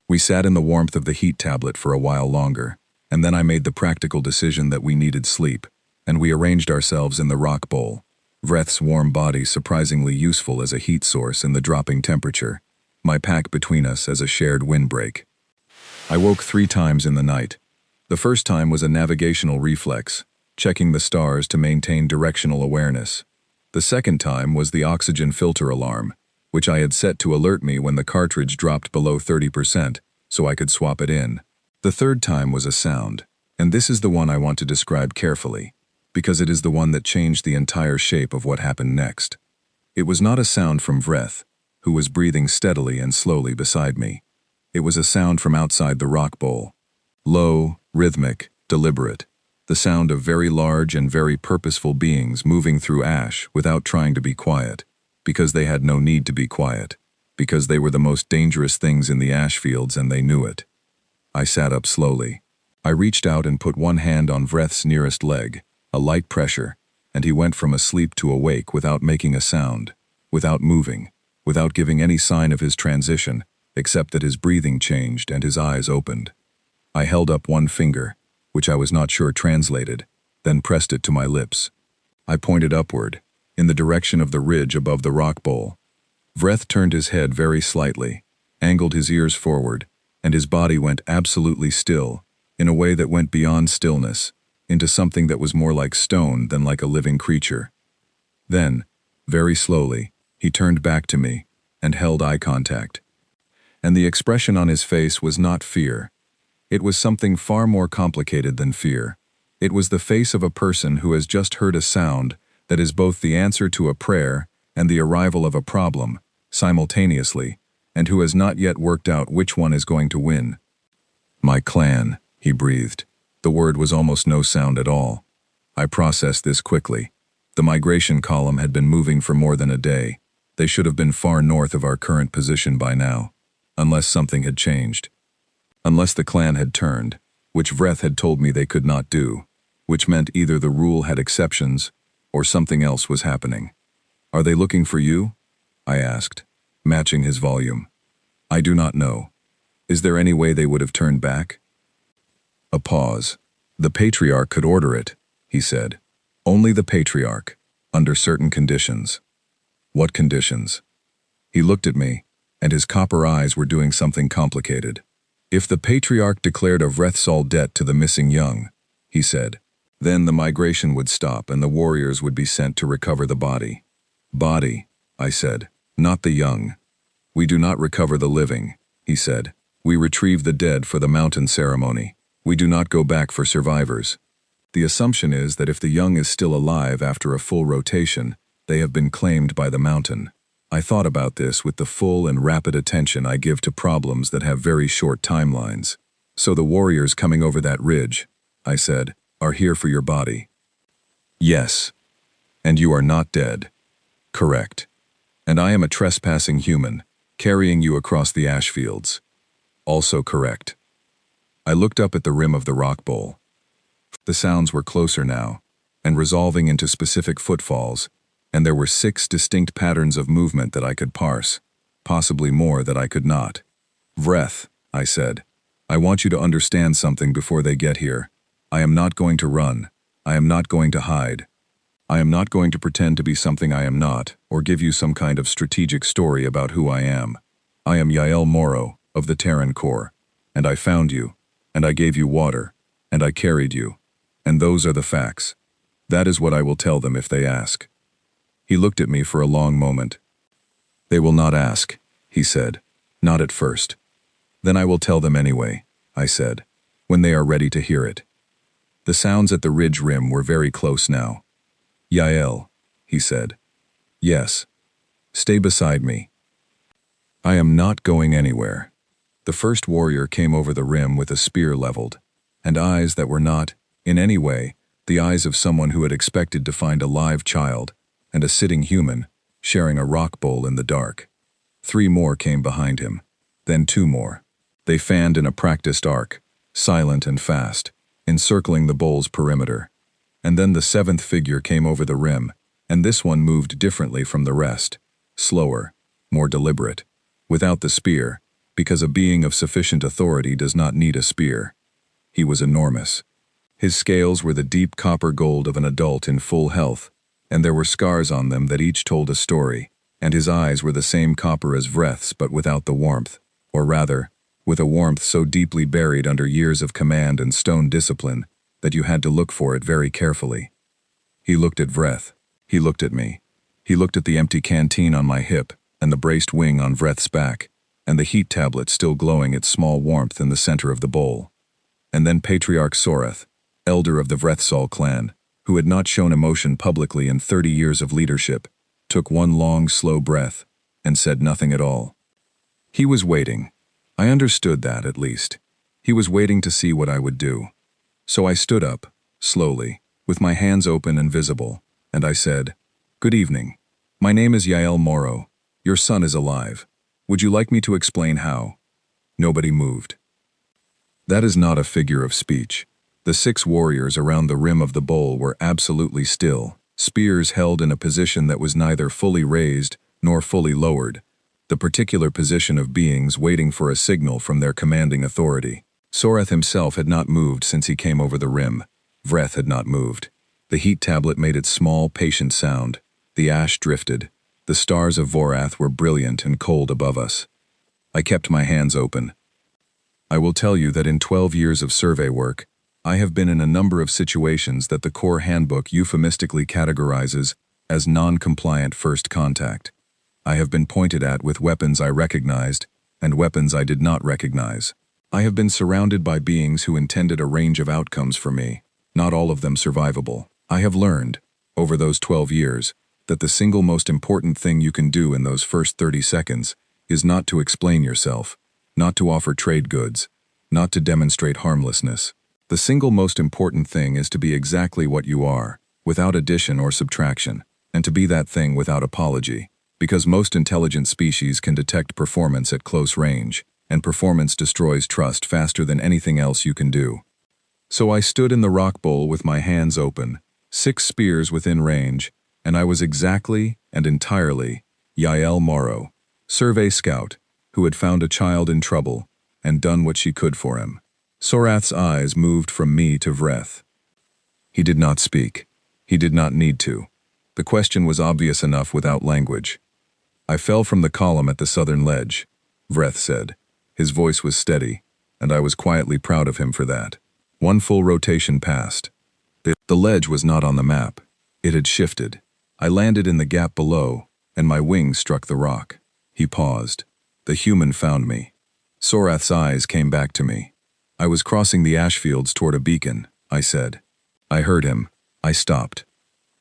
We sat in the warmth of the heat tablet for a while longer, and then I made the practical decision that we needed sleep, and we arranged ourselves in the rock bowl. Vreth's warm body surprisingly useful as a heat source in the dropping temperature, my pack between us as a shared windbreak. I woke 3 times in the night. The first time was a navigational reflex, checking the stars to maintain directional awareness. The second time was the oxygen filter alarm, which I had set to alert me when the cartridge dropped below 30%, so I could swap it in. The third time was a sound, and this is the one I want to describe carefully, because it is the one that changed the entire shape of what happened next. It was not a sound from Vreth, who was breathing steadily and slowly beside me. It was a sound from outside the rock bowl. Low, rhythmic, deliberate. The sound of very large and very purposeful beings moving through ash without trying to be quiet, because they had no need to be quiet, because they were the most dangerous things in the ash fields and they knew it. I sat up slowly. I reached out and put one hand on Vreth's nearest leg, a light pressure, and he went from asleep to awake without making a sound, without moving, without giving any sign of his transition, except that his breathing changed and his eyes opened. I held up one finger, which I was not sure translated, then pressed it to my lips. I pointed upward, in the direction of the ridge above the rock bowl. Vreth turned his head very slightly, angled his ears forward, and his body went absolutely still, in a way that went beyond stillness, into something that was more like stone than like a living creature. Then, very slowly, he turned back to me and held eye contact. And the expression on his face was not fear. It was something far more complicated than fear. It was the face of a person who has just heard a sound that is both the answer to a prayer and the arrival of a problem, simultaneously, and who has not yet worked out which one is going to win. "My clan," he breathed. The word was almost no sound at all. I processed this quickly. The migration column had been moving for more than a day. They should have been far north of our current position by now, unless something had changed. Unless the clan had turned, which Vreth had told me they could not do, which meant either the rule had exceptions or something else was happening. "Are they looking for you?" I asked, matching his volume. "I do not know. Is there any way they would have turned back?" A pause. "The Patriarch could order it," he said. "Only the Patriarch, under certain conditions." "What conditions?" He looked at me, and his copper eyes were doing something complicated. "If the Patriarch declared a Vrethsol debt to the missing young," he said, "then the migration would stop and the warriors would be sent to recover the body." "Body," I said, "not the young." "We do not recover the living," he said. "We retrieve the dead for the mountain ceremony. We do not go back for survivors. The assumption is that if the young is still alive after a full rotation, they have been claimed by the mountain." I thought about this with the full and rapid attention I give to problems that have very short timelines. "So the warriors coming over that ridge," I said, "are here for your body?" "Yes." "And you are not dead?" "Correct." "And I am a trespassing human, carrying you across the ash fields?" "Also correct." I looked up at the rim of the rock bowl. The sounds were closer now, and resolving into specific footfalls, and there were 6 distinct patterns of movement that I could parse, possibly more that I could not. "Vreth," I said, "I want you to understand something before they get here. I am not going to run. I am not going to hide. I am not going to pretend to be something I am not, or give you some kind of strategic story about who I am. I am Yael Moro, of the Terran Corps, and I found you, and I gave you water, and I carried you, and those are the facts. That is what I will tell them if they ask." He looked at me for a long moment. "They will not ask," he said. "Not at first." "Then I will tell them anyway," I said, "when they are ready to hear it." The sounds at the ridge rim were very close now. "Yael," he said. "Yes. Stay beside me." "I am not going anywhere." The first warrior came over the rim with a spear leveled, and eyes that were not, in any way, the eyes of someone who had expected to find a live child and a sitting human sharing a rock bowl in the dark. 3 more came behind him, then 2 more. They fanned in a practiced arc, silent and fast, encircling the bowl's perimeter. And then the 7th figure came over the rim, and this one moved differently from the rest, slower, more deliberate, without the spear, because a being of sufficient authority does not need a spear. He was enormous. His scales were the deep copper gold of an adult in full health, and there were scars on them that each told a story, and his eyes were the same copper as Vreth's but without the warmth, or rather, with a warmth so deeply buried under years of command and stone discipline that you had to look for it very carefully. He looked at Vreth. He looked at me. He looked at the empty canteen on my hip and the braced wing on Vreth's back, and the heat tablet still glowing its small warmth in the center of the bowl. And then Patriarch Sorath, elder of the Vrethsol clan, who had not shown emotion publicly in 30 years of leadership, took one long, slow breath and said nothing at all. He was waiting. I understood that, at least. He was waiting to see what I would do. So I stood up, slowly, with my hands open and visible, and I said, "Good evening. My name is Yael Morrow. Your son is alive. Would you like me to explain how?" Nobody moved. That is not a figure of speech. The 6 warriors around the rim of the bowl were absolutely still, spears held in a position that was neither fully raised nor fully lowered, the particular position of beings waiting for a signal from their commanding authority. Sorath himself had not moved since he came over the rim. Vreth had not moved. The heat tablet made its small, patient sound. The ash drifted. The stars of Vorath were brilliant and cold above us. I kept my hands open. I will tell you that in 12 years of survey work, I have been in a number of situations that the core handbook euphemistically categorizes as non-compliant first contact. I have been pointed at with weapons I recognized and weapons I did not recognize. I have been surrounded by beings who intended a range of outcomes for me, not all of them survivable. I have learned, over those 12 years, that the single most important thing you can do in those first 30 seconds is not to explain yourself, not to offer trade goods, not to demonstrate harmlessness. The single most important thing is to be exactly what you are, without addition or subtraction, and to be that thing without apology, because most intelligent species can detect performance at close range, and performance destroys trust faster than anything else you can do. So I stood in the rock bowl with my hands open, 6 spears within range, and I was exactly and entirely Yael Morrow, survey scout, who had found a child in trouble and done what she could for him. Sorath's eyes moved from me to Vreth. He did not speak. He did not need to. The question was obvious enough without language. "I fell from the column at the southern ledge," Vreth said. His voice was steady, and I was quietly proud of him for that. One full rotation passed. The ledge was not on the map. It had shifted. I landed in the gap below, and my wings struck the rock. He paused. The human found me. Sorath's eyes came back to me. "I was crossing the ash fields toward a beacon," I said. I heard him. I stopped.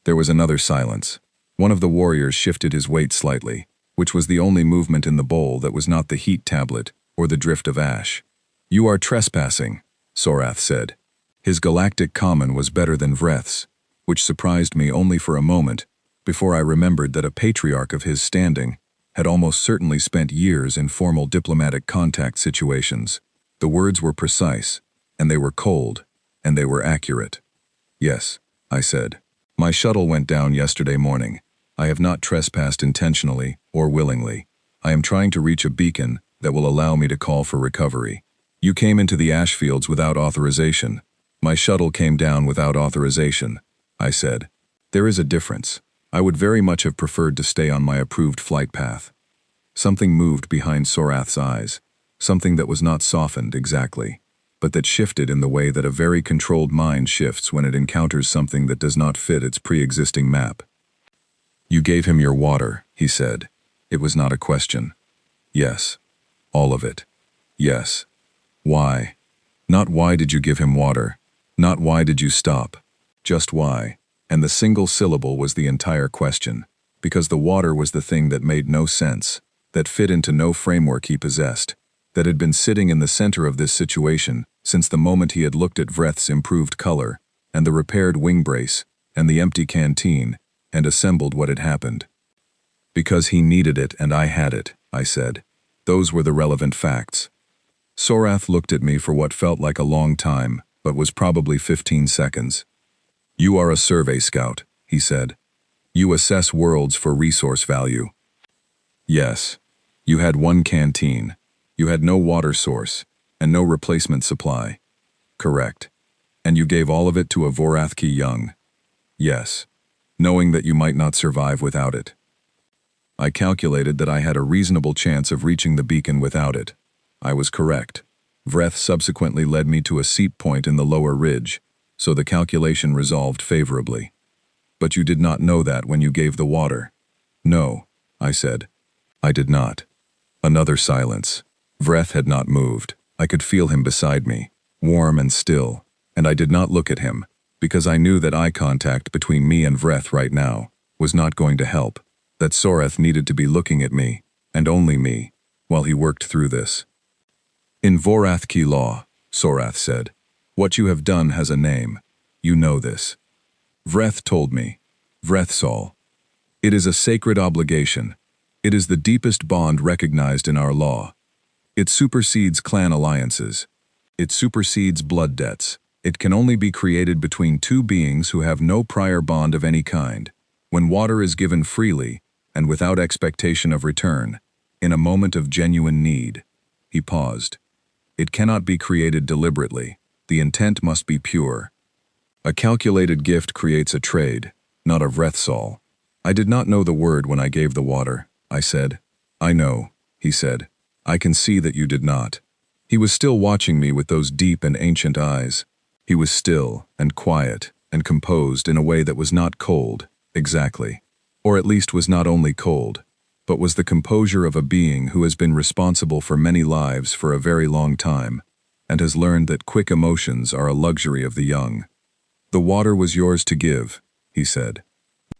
There was another silence. One of the warriors shifted his weight slightly, which was the only movement in the bowl that was not the heat tablet or the drift of ash. "You are trespassing," Sorath said. His galactic common was better than Vreth's, which surprised me only for a moment, before I remembered that a patriarch of his standing had almost certainly spent years in formal diplomatic contact situations. The words were precise, and they were cold, and they were accurate. "Yes," I said. "My shuttle went down yesterday morning. I have not trespassed intentionally or willingly. I am trying to reach a beacon that will allow me to call for recovery. You came into the ash fields without authorization. My shuttle came down without authorization," I said. "There is a difference. I would very much have preferred to stay on my approved flight path." Something moved behind Sorath's eyes, something that was not softened exactly, but that shifted in the way that a very controlled mind shifts when it encounters something that does not fit its pre-existing map. "You gave him your water," he said. It was not a question. "Yes. All of it. Yes. Why? Not why did you give him water, not why did you stop, just why." And the single syllable was the entire question, because the water was the thing that made no sense, that fit into no framework he possessed, that had been sitting in the center of this situation since the moment he had looked at Vreth's improved color, and the repaired wing brace, and the empty canteen, and assembled what had happened. "Because he needed it and I had it," I said. Those were the relevant facts. Sorath looked at me for what felt like a long time, but was probably 15 seconds. "You are a survey scout," he said. "You assess worlds for resource value." "Yes. You had one canteen. You had no water source, and no replacement supply." "Correct. And you gave all of it to a Vorathki young." "Yes." knowing that you might not survive without it. I calculated that I had a reasonable chance of reaching the beacon without it. I was correct. Vreth subsequently led me to a seat point in the lower ridge, so the calculation resolved favorably. But you did not know that when you gave the water. No, I said. I did not. Another silence. Vreth had not moved. I could feel him beside me, warm and still, and I did not look at him, because I knew that eye contact between me and Vreth right now was not going to help, that Sorath needed to be looking at me, and only me, while he worked through this. In Vorathki law, Sorath said, what you have done has a name. You know this. Vreth told me. Vrethsol. It is a sacred obligation. It is the deepest bond recognized in our law. It supersedes clan alliances. It supersedes blood debts. It can only be created between two beings who have no prior bond of any kind, when water is given freely and without expectation of return, in a moment of genuine need. He paused. It cannot be created deliberately. The intent must be pure. A calculated gift creates a trade, not a Vrethsol. I did not know the word when I gave the water, I said. I know, he said. I can see that you did not. He was still watching me with those deep and ancient eyes. He was still and quiet and composed in a way that was not cold, exactly. Or at least was not only cold, but was the composure of a being who has been responsible for many lives for a very long time, and has learned that quick emotions are a luxury of the young. The water was yours to give, he said.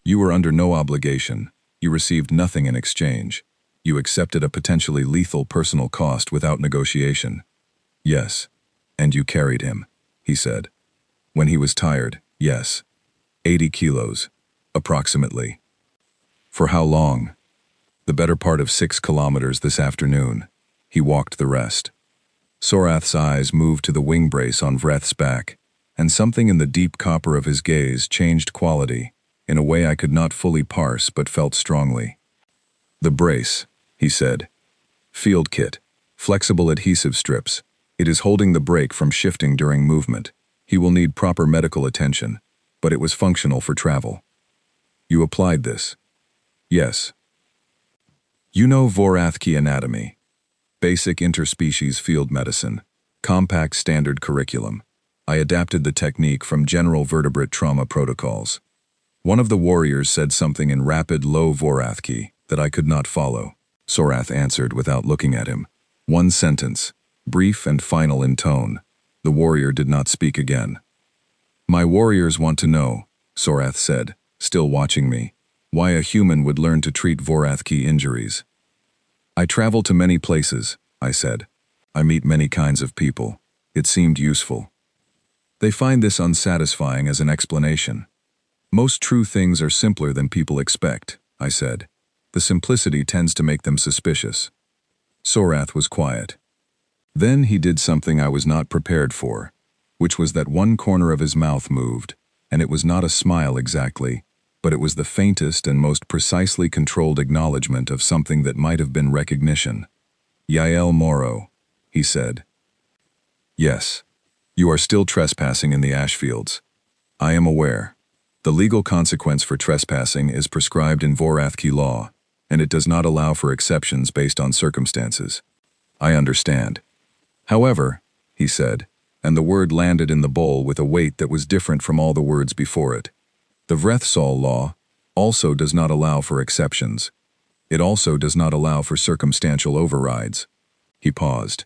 You were under no obligation. You received nothing in exchange. You accepted a potentially lethal personal cost without negotiation. Yes, and you carried him, he said. When he was tired, yes. 80 kilos, approximately. For how long? The better part of 6 kilometers this afternoon. He walked the rest. Sorath's eyes moved to the wing brace on Vreth's back, and something in the deep copper of his gaze changed quality, in a way I could not fully parse but felt strongly. The brace, he said. Field kit. Flexible adhesive strips. It is holding the brake from shifting during movement. He will need proper medical attention, but it was functional for travel. You applied this? Yes. You know Vorathki anatomy. Basic interspecies field medicine. Compact standard curriculum. I adapted the technique from general vertebrate trauma protocols. One of the warriors said something in rapid, low Vorathki that I could not follow. Sorath answered without looking at him. One sentence, brief and final in tone. The warrior did not speak again. My warriors want to know, Sorath said, still watching me, why a human would learn to treat Vorathki injuries. I travel to many places, I said. I meet many kinds of people. It seemed useful. They find this unsatisfying as an explanation. Most true things are simpler than people expect, I said. The simplicity tends to make them suspicious. Sorath was quiet. Then he did something I was not prepared for, which was that one corner of his mouth moved, and it was not a smile exactly, but it was the faintest and most precisely controlled acknowledgement of something that might have been recognition. Yael Moro, he said. Yes, you are still trespassing in the ash fields. I am aware. The legal consequence for trespassing is prescribed in Vorathki law, and it does not allow for exceptions based on circumstances. I understand. However, he said, and the word landed in the bowl with a weight that was different from all the words before it. The Vrethsol law also does not allow for exceptions. It also does not allow for circumstantial overrides. He paused.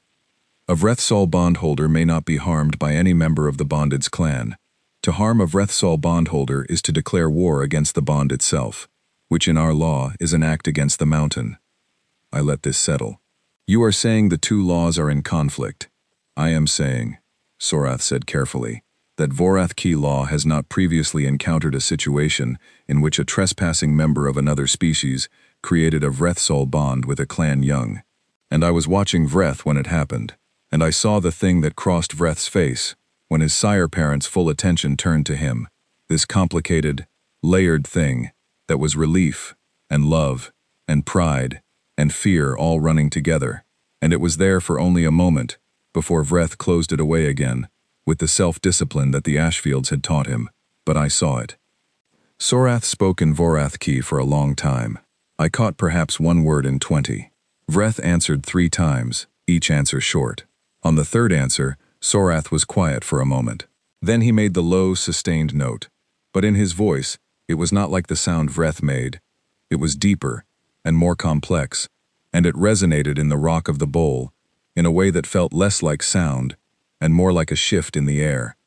A Vrethsol bondholder may not be harmed by any member of the bonded's clan. To harm a Vrethsol bondholder is to declare war against the bond itself, which in our law is an act against the mountain. I let this settle. You are saying the two laws are in conflict. I am saying, Sorath said carefully, that Vorathki law has not previously encountered a situation in which a trespassing member of another species created a Vrethsol bond with a clan young. And I was watching Vreth when it happened, and I saw the thing that crossed Vreth's face when his sire parents' full attention turned to him, this complicated, layered thing that was relief and love and pride and fear all running together, and it was there for only a moment before Vreth closed it away again with the self-discipline that the Ashfields had taught him, but I saw it. Sorath spoke in Vorathki for a long time. I caught perhaps one word in 20. Vreth answered 3 times, each answer short. On the third answer, Sorath was quiet for a moment. Then he made the low, sustained note. But in his voice, it was not like the sound Vreth made. It was deeper and more complex, and it resonated in the rock of the bowl in a way that felt less like sound and more like a shift in the air.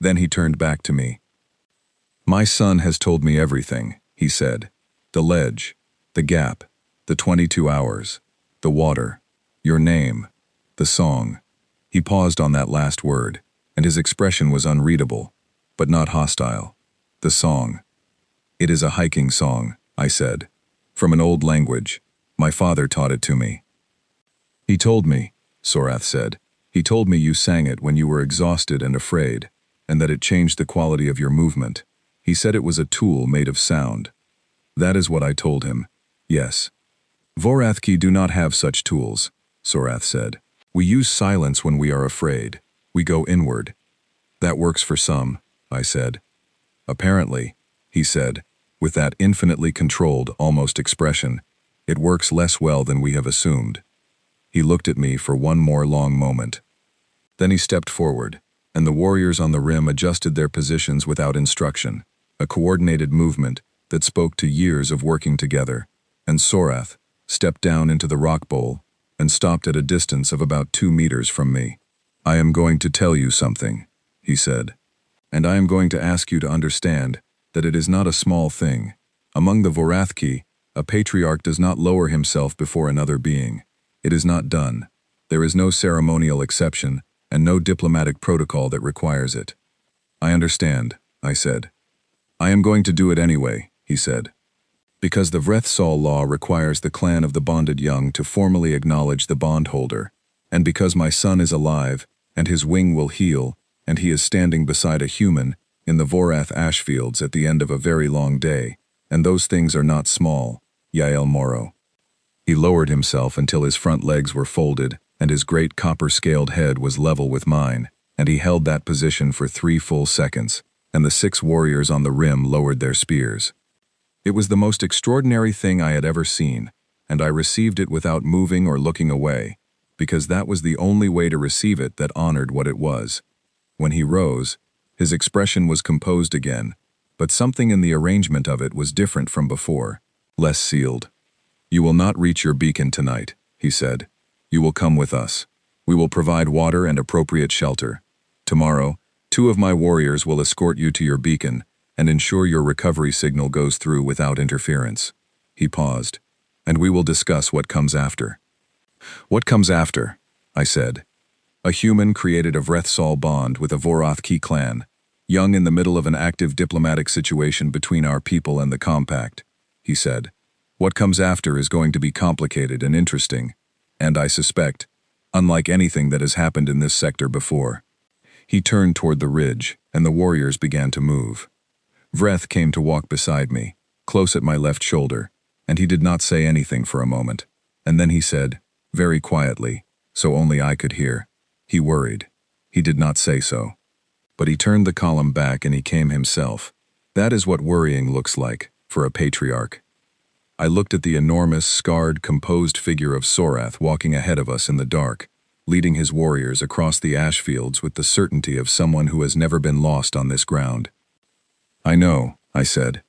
Then he turned back to me. "My son has told me everything," he said. "The ledge, the gap, the 22 hours, the water, your name, the song." He paused on that last word, and his expression was unreadable, but not hostile. "The song. It is a hiking song," I said. "From an old language. My father taught it to me." "He told me," Sorath said. "He told me you sang it when you were exhausted and afraid, and that it changed the quality of your movement. He said it was a tool made of sound." "That is what I told him. Yes." "Vorathki do not have such tools," Sorath said. "We use silence when we are afraid. We go inward." "That works for some," I said. "Apparently," he said, with that infinitely controlled, almost expression, "it works less well than we have assumed." He looked at me for one more long moment. Then he stepped forward, and the warriors on the rim adjusted their positions without instruction, a coordinated movement that spoke to years of working together, and Sorath stepped down into the rock bowl and stopped at a distance of about 2 meters from me. "I am going to tell you something," he said, "and I am going to ask you to understand that it is not a small thing. Among the Vorathki, a patriarch does not lower himself before another being. It is not done. There is no ceremonial exception and no diplomatic protocol that requires it." "I understand," I said. "I am going to do it anyway," he said. "Because the Vrethsal law requires the clan of the bonded young to formally acknowledge the bondholder, and because my son is alive, and his wing will heal, and he is standing beside a human in the Vorath ashfields at the end of a very long day, and those things are not small, Yael Moro." He lowered himself until his front legs were folded, and his great copper-scaled head was level with mine, and he held that position for 3 full seconds, and the 6 warriors on the rim lowered their spears. It was the most extraordinary thing I had ever seen, and I received it without moving or looking away, because that was the only way to receive it that honored what it was. When he rose, his expression was composed again, but something in the arrangement of it was different from before, less sealed. "You will not reach your beacon tonight," he said. "You will come with us. We will provide water and appropriate shelter. Tomorrow, 2 of my warriors will escort you to your beacon and ensure your recovery signal goes through without interference." He paused. "And we will discuss what comes after." "What comes after?" I said. "A human created a Vrethsal bond with a Vorathki clan, young in the middle of an active diplomatic situation between our people and the Compact," he said. "What comes after is going to be complicated and interesting, and I suspect, unlike anything that has happened in this sector before." He turned toward the ridge, and the warriors began to move. Vreth came to walk beside me, close at my left shoulder, and he did not say anything for a moment, and then he said, very quietly, so only I could hear, "He worried." He did not say so. But he turned the column back and he came himself. That is what worrying looks like, for a patriarch. I looked at the enormous, scarred, composed figure of Sorath walking ahead of us in the dark, leading his warriors across the ash fields with the certainty of someone who has never been lost on this ground. "I know," I said.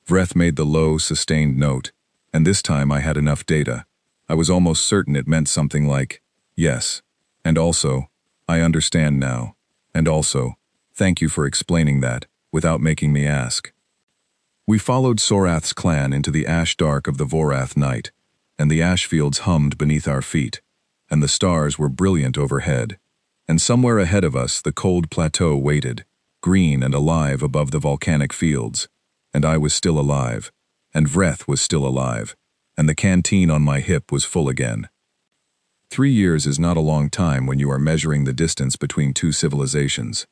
Vreth made the low, sustained note, and this time I had enough data. I was almost certain it meant something like, "Yes, and also, I understand now, and also, thank you for explaining that, without making me ask." We followed Sorath's clan into the ash dark of the Vorath night, and the ash fields hummed beneath our feet, and the stars were brilliant overhead, and somewhere ahead of us the cold plateau waited, green and alive above the volcanic fields, and I was still alive, and Vreth was still alive, and the canteen on my hip was full again. 3 years is not a long time when you are measuring the distance between 2 civilizations.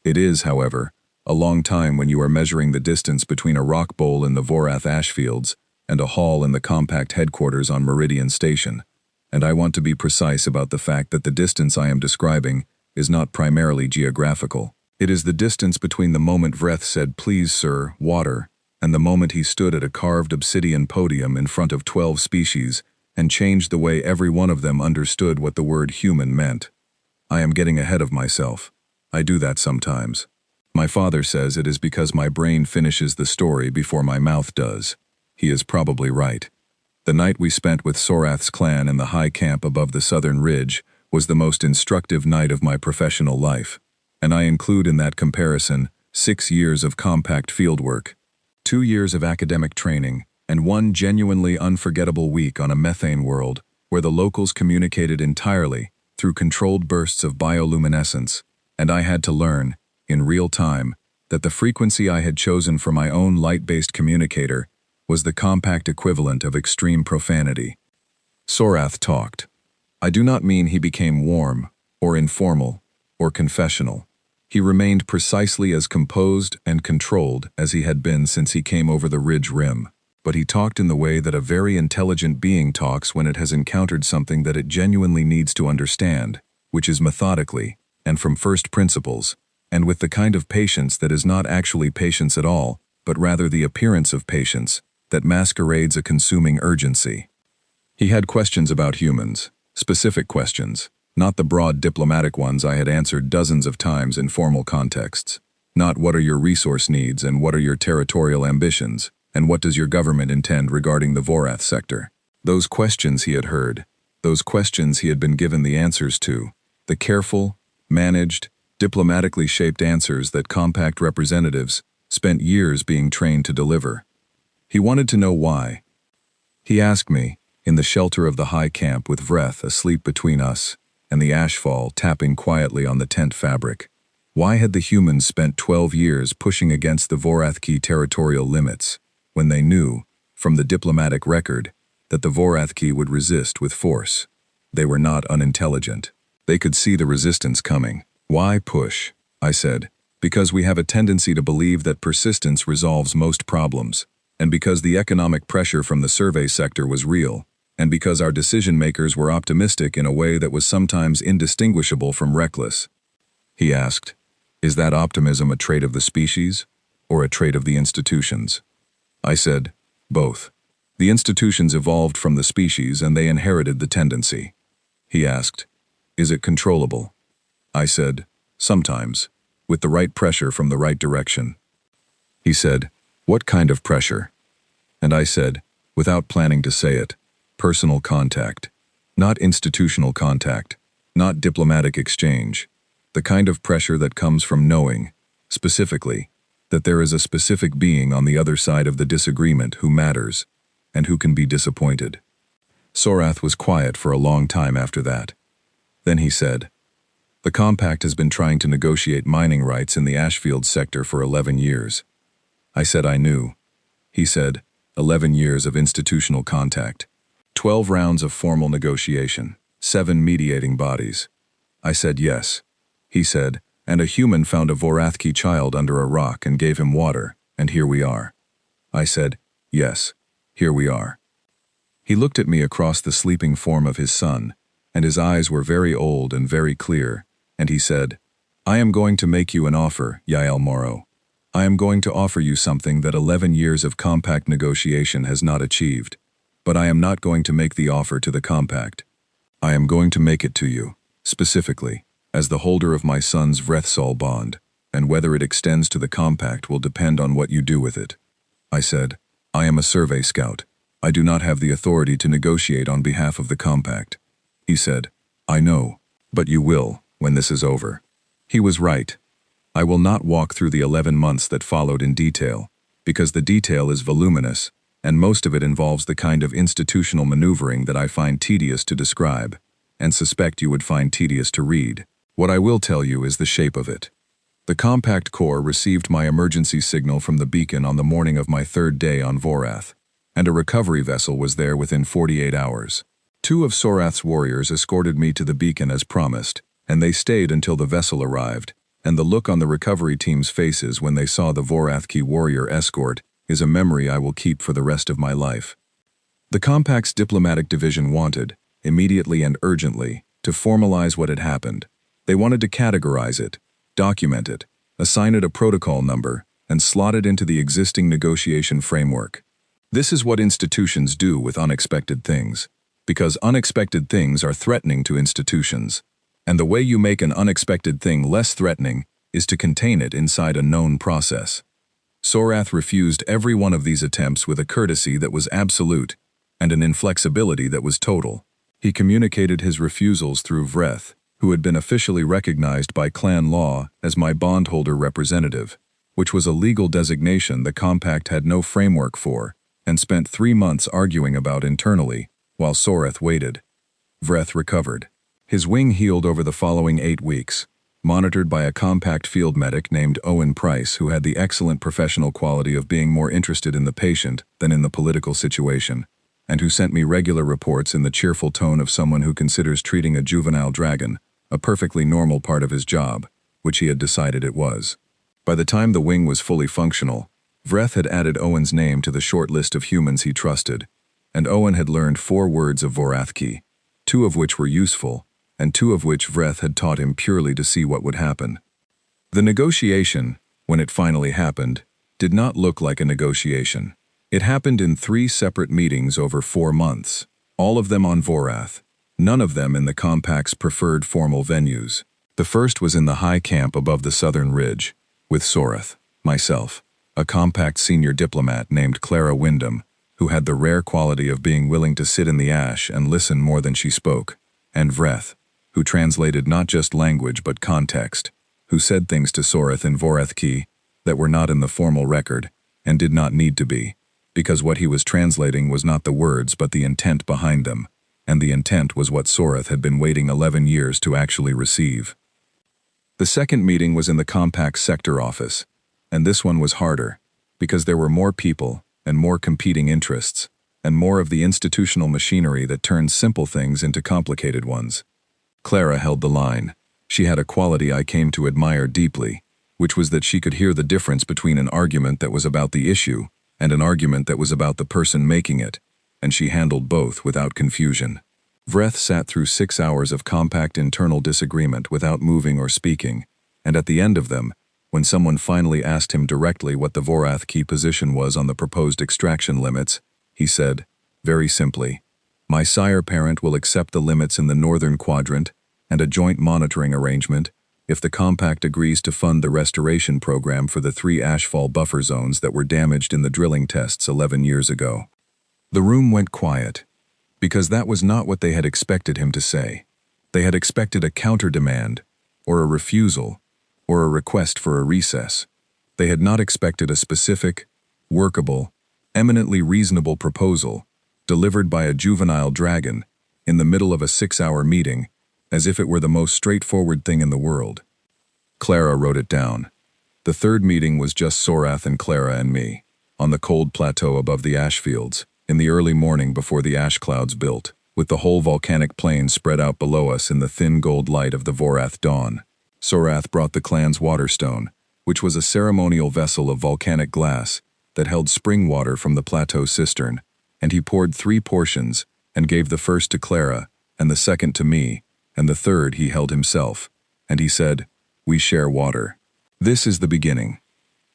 It is, however, a long time when you are measuring the distance between a rock bowl in the Vorath ashfields and a hall in the Compact headquarters on Meridian Station, and I want to be precise about the fact that the distance I am describing is not primarily geographical. It is the distance between the moment Vreth said, "Please, sir, water," and the moment he stood at a carved obsidian podium in front of 12 species and changed the way every one of them understood what the word human meant. I am getting ahead of myself. I do that sometimes. My father says it is because my brain finishes the story before my mouth does. He is probably right. The night we spent with Sorath's clan in the high camp above the southern ridge was the most instructive night of my professional life, and I include in that comparison 6 years of compact fieldwork, 2 years of academic training, and 1 genuinely unforgettable week on a methane world where the locals communicated entirely through controlled bursts of bioluminescence, and I had to learn, in real time, that the frequency I had chosen for my own light-based communicator was the compact equivalent of extreme profanity. Sorath talked. I do not mean he became warm, or informal, or confessional. He remained precisely as composed and controlled as he had been since he came over the ridge rim, but he talked in the way that a very intelligent being talks when it has encountered something that it genuinely needs to understand, which is methodically, and from first principles, and with the kind of patience that is not actually patience at all, but rather the appearance of patience that masquerades a consuming urgency. He had questions about humans, specific questions, not the broad diplomatic ones I had answered dozens of times in formal contexts. Not what are your resource needs and what are your territorial ambitions, and what does your government intend regarding the Vorath sector. Those questions he had heard, those questions he had been given the answers to, the careful, managed, diplomatically shaped answers that compact representatives spent years being trained to deliver. He wanted to know why. He asked me, in the shelter of the high camp with Vreth asleep between us and the ashfall tapping quietly on the tent fabric, why had the humans spent 12 years pushing against the Vorathki territorial limits, when they knew, from the diplomatic record, that the Vorathki would resist with force? They were not unintelligent. They could see the resistance coming. Why push? I said. Because we have a tendency to believe that persistence resolves most problems, and because the economic pressure from the survey sector was real, and because our decision-makers were optimistic in a way that was sometimes indistinguishable from reckless. He asked, is that optimism a trait of the species, or a trait of the institutions? I said, both. The institutions evolved from the species and they inherited the tendency. He asked, is it controllable? I said, sometimes, with the right pressure from the right direction. He said, what kind of pressure? And I said, without planning to say it, personal contact. Not institutional contact, not diplomatic exchange. The kind of pressure that comes from knowing, specifically, that there is a specific being on the other side of the disagreement who matters, and who can be disappointed. Sorath was quiet for a long time after that. Then he said, the Compact has been trying to negotiate mining rights in the Ashfield sector for 11 years. I said I knew. He said, 11 years of institutional contact. 12 rounds of formal negotiation. 7 mediating bodies. I said yes. He said, and a human found a Vorathki child under a rock and gave him water, and here we are. I said, yes, here we are. He looked at me across the sleeping form of his son, and his eyes were very old and very clear, and he said, I am going to make you an offer, Yael Moro. I am going to offer you something that 11 years of compact negotiation has not achieved, but I am not going to make the offer to the compact. I am going to make it to you, specifically, as the holder of my son's Vrethsol bond, and whether it extends to the compact will depend on what you do with it. I said, I am a survey scout. I do not have the authority to negotiate on behalf of the compact. He said, I know, but you will, when this is over. He was right. I will not walk through the 11 months that followed in detail, because the detail is voluminous, and most of it involves the kind of institutional maneuvering that I find tedious to describe, and suspect you would find tedious to read. What I will tell you is the shape of it. The Compact Corps received my emergency signal from the beacon on the morning of my 3rd day on Vorath, and a recovery vessel was there within 48 hours. 2 of Sorath's warriors escorted me to the beacon as promised, and they stayed until the vessel arrived, and the look on the recovery team's faces when they saw the Vorathki warrior escort is a memory I will keep for the rest of my life. The Compact's diplomatic division wanted, immediately and urgently, to formalize what had happened. They wanted to categorize it, document it, assign it a protocol number, and slotted into the existing negotiation framework. This is what institutions do with unexpected things, because unexpected things are threatening to institutions. And the way you make an unexpected thing less threatening is to contain it inside a known process. Sorath refused every one of these attempts with a courtesy that was absolute and an inflexibility that was total. He communicated his refusals through Vreth, who had been officially recognized by clan law as my bondholder representative, which was a legal designation the compact had no framework for, and spent 3 months arguing about internally, while Sorath waited. Vreth recovered. His wing healed over the following 8 weeks, monitored by a compact field medic named Owen Price, who had the excellent professional quality of being more interested in the patient than in the political situation, and who sent me regular reports in the cheerful tone of someone who considers treating a juvenile dragon a perfectly normal part of his job, which he had decided it was. By the time the wing was fully functional, Vreth had added Owen's name to the short list of humans he trusted, and Owen had learned 4 words of Vorathki, 2 of which were useful, and 2 of which Vreth had taught him purely to see what would happen. The negotiation, when it finally happened, did not look like a negotiation. It happened in 3 separate meetings over 4 months, all of them on Vorath, none of them in the Compact's preferred formal venues. The first was in the high camp above the southern ridge, with Sorath, myself, a Compact senior diplomat named Clara Wyndham, who had the rare quality of being willing to sit in the ash and listen more than she spoke, and Vreth, who translated not just language but context, who said things to Sorath in Vorathki that were not in the formal record and did not need to be, because what he was translating was not the words but the intent behind them, and the intent was what Sorath had been waiting 11 years to actually receive. The second meeting was in the Compact sector office, and this one was harder, because there were more people and more competing interests, and more of the institutional machinery that turns simple things into complicated ones. Clara held the line. She had a quality I came to admire deeply, which was that she could hear the difference between an argument that was about the issue and an argument that was about the person making it, and she handled both without confusion. Vreth sat through 6 hours of compact internal disagreement without moving or speaking, and at the end of them, when someone finally asked him directly what the Vorathki position was on the proposed extraction limits, he said, very simply, "My sire parent will accept the limits in the northern quadrant and a joint monitoring arrangement if the compact agrees to fund the restoration program for the 3 ashfall buffer zones that were damaged in the drilling tests 11 years ago." The room went quiet, because that was not what they had expected him to say. They had expected a counter-demand, or a refusal, or a request for a recess. They had not expected a specific, workable, eminently reasonable proposal, delivered by a juvenile dragon, in the middle of a 6-hour meeting, as if it were the most straightforward thing in the world. Clara wrote it down. The third meeting was just Sorath and Clara and me, on the cold plateau above the ash fields, in the early morning before the ash clouds built, with the whole volcanic plain spread out below us in the thin gold light of the Vorath dawn. Sorath brought the clan's waterstone, which was a ceremonial vessel of volcanic glass that held spring water from the plateau cistern, and he poured 3 portions and gave the first to Clara, and the second to me, and the third he held himself, and he said, "We share water." This is the beginning.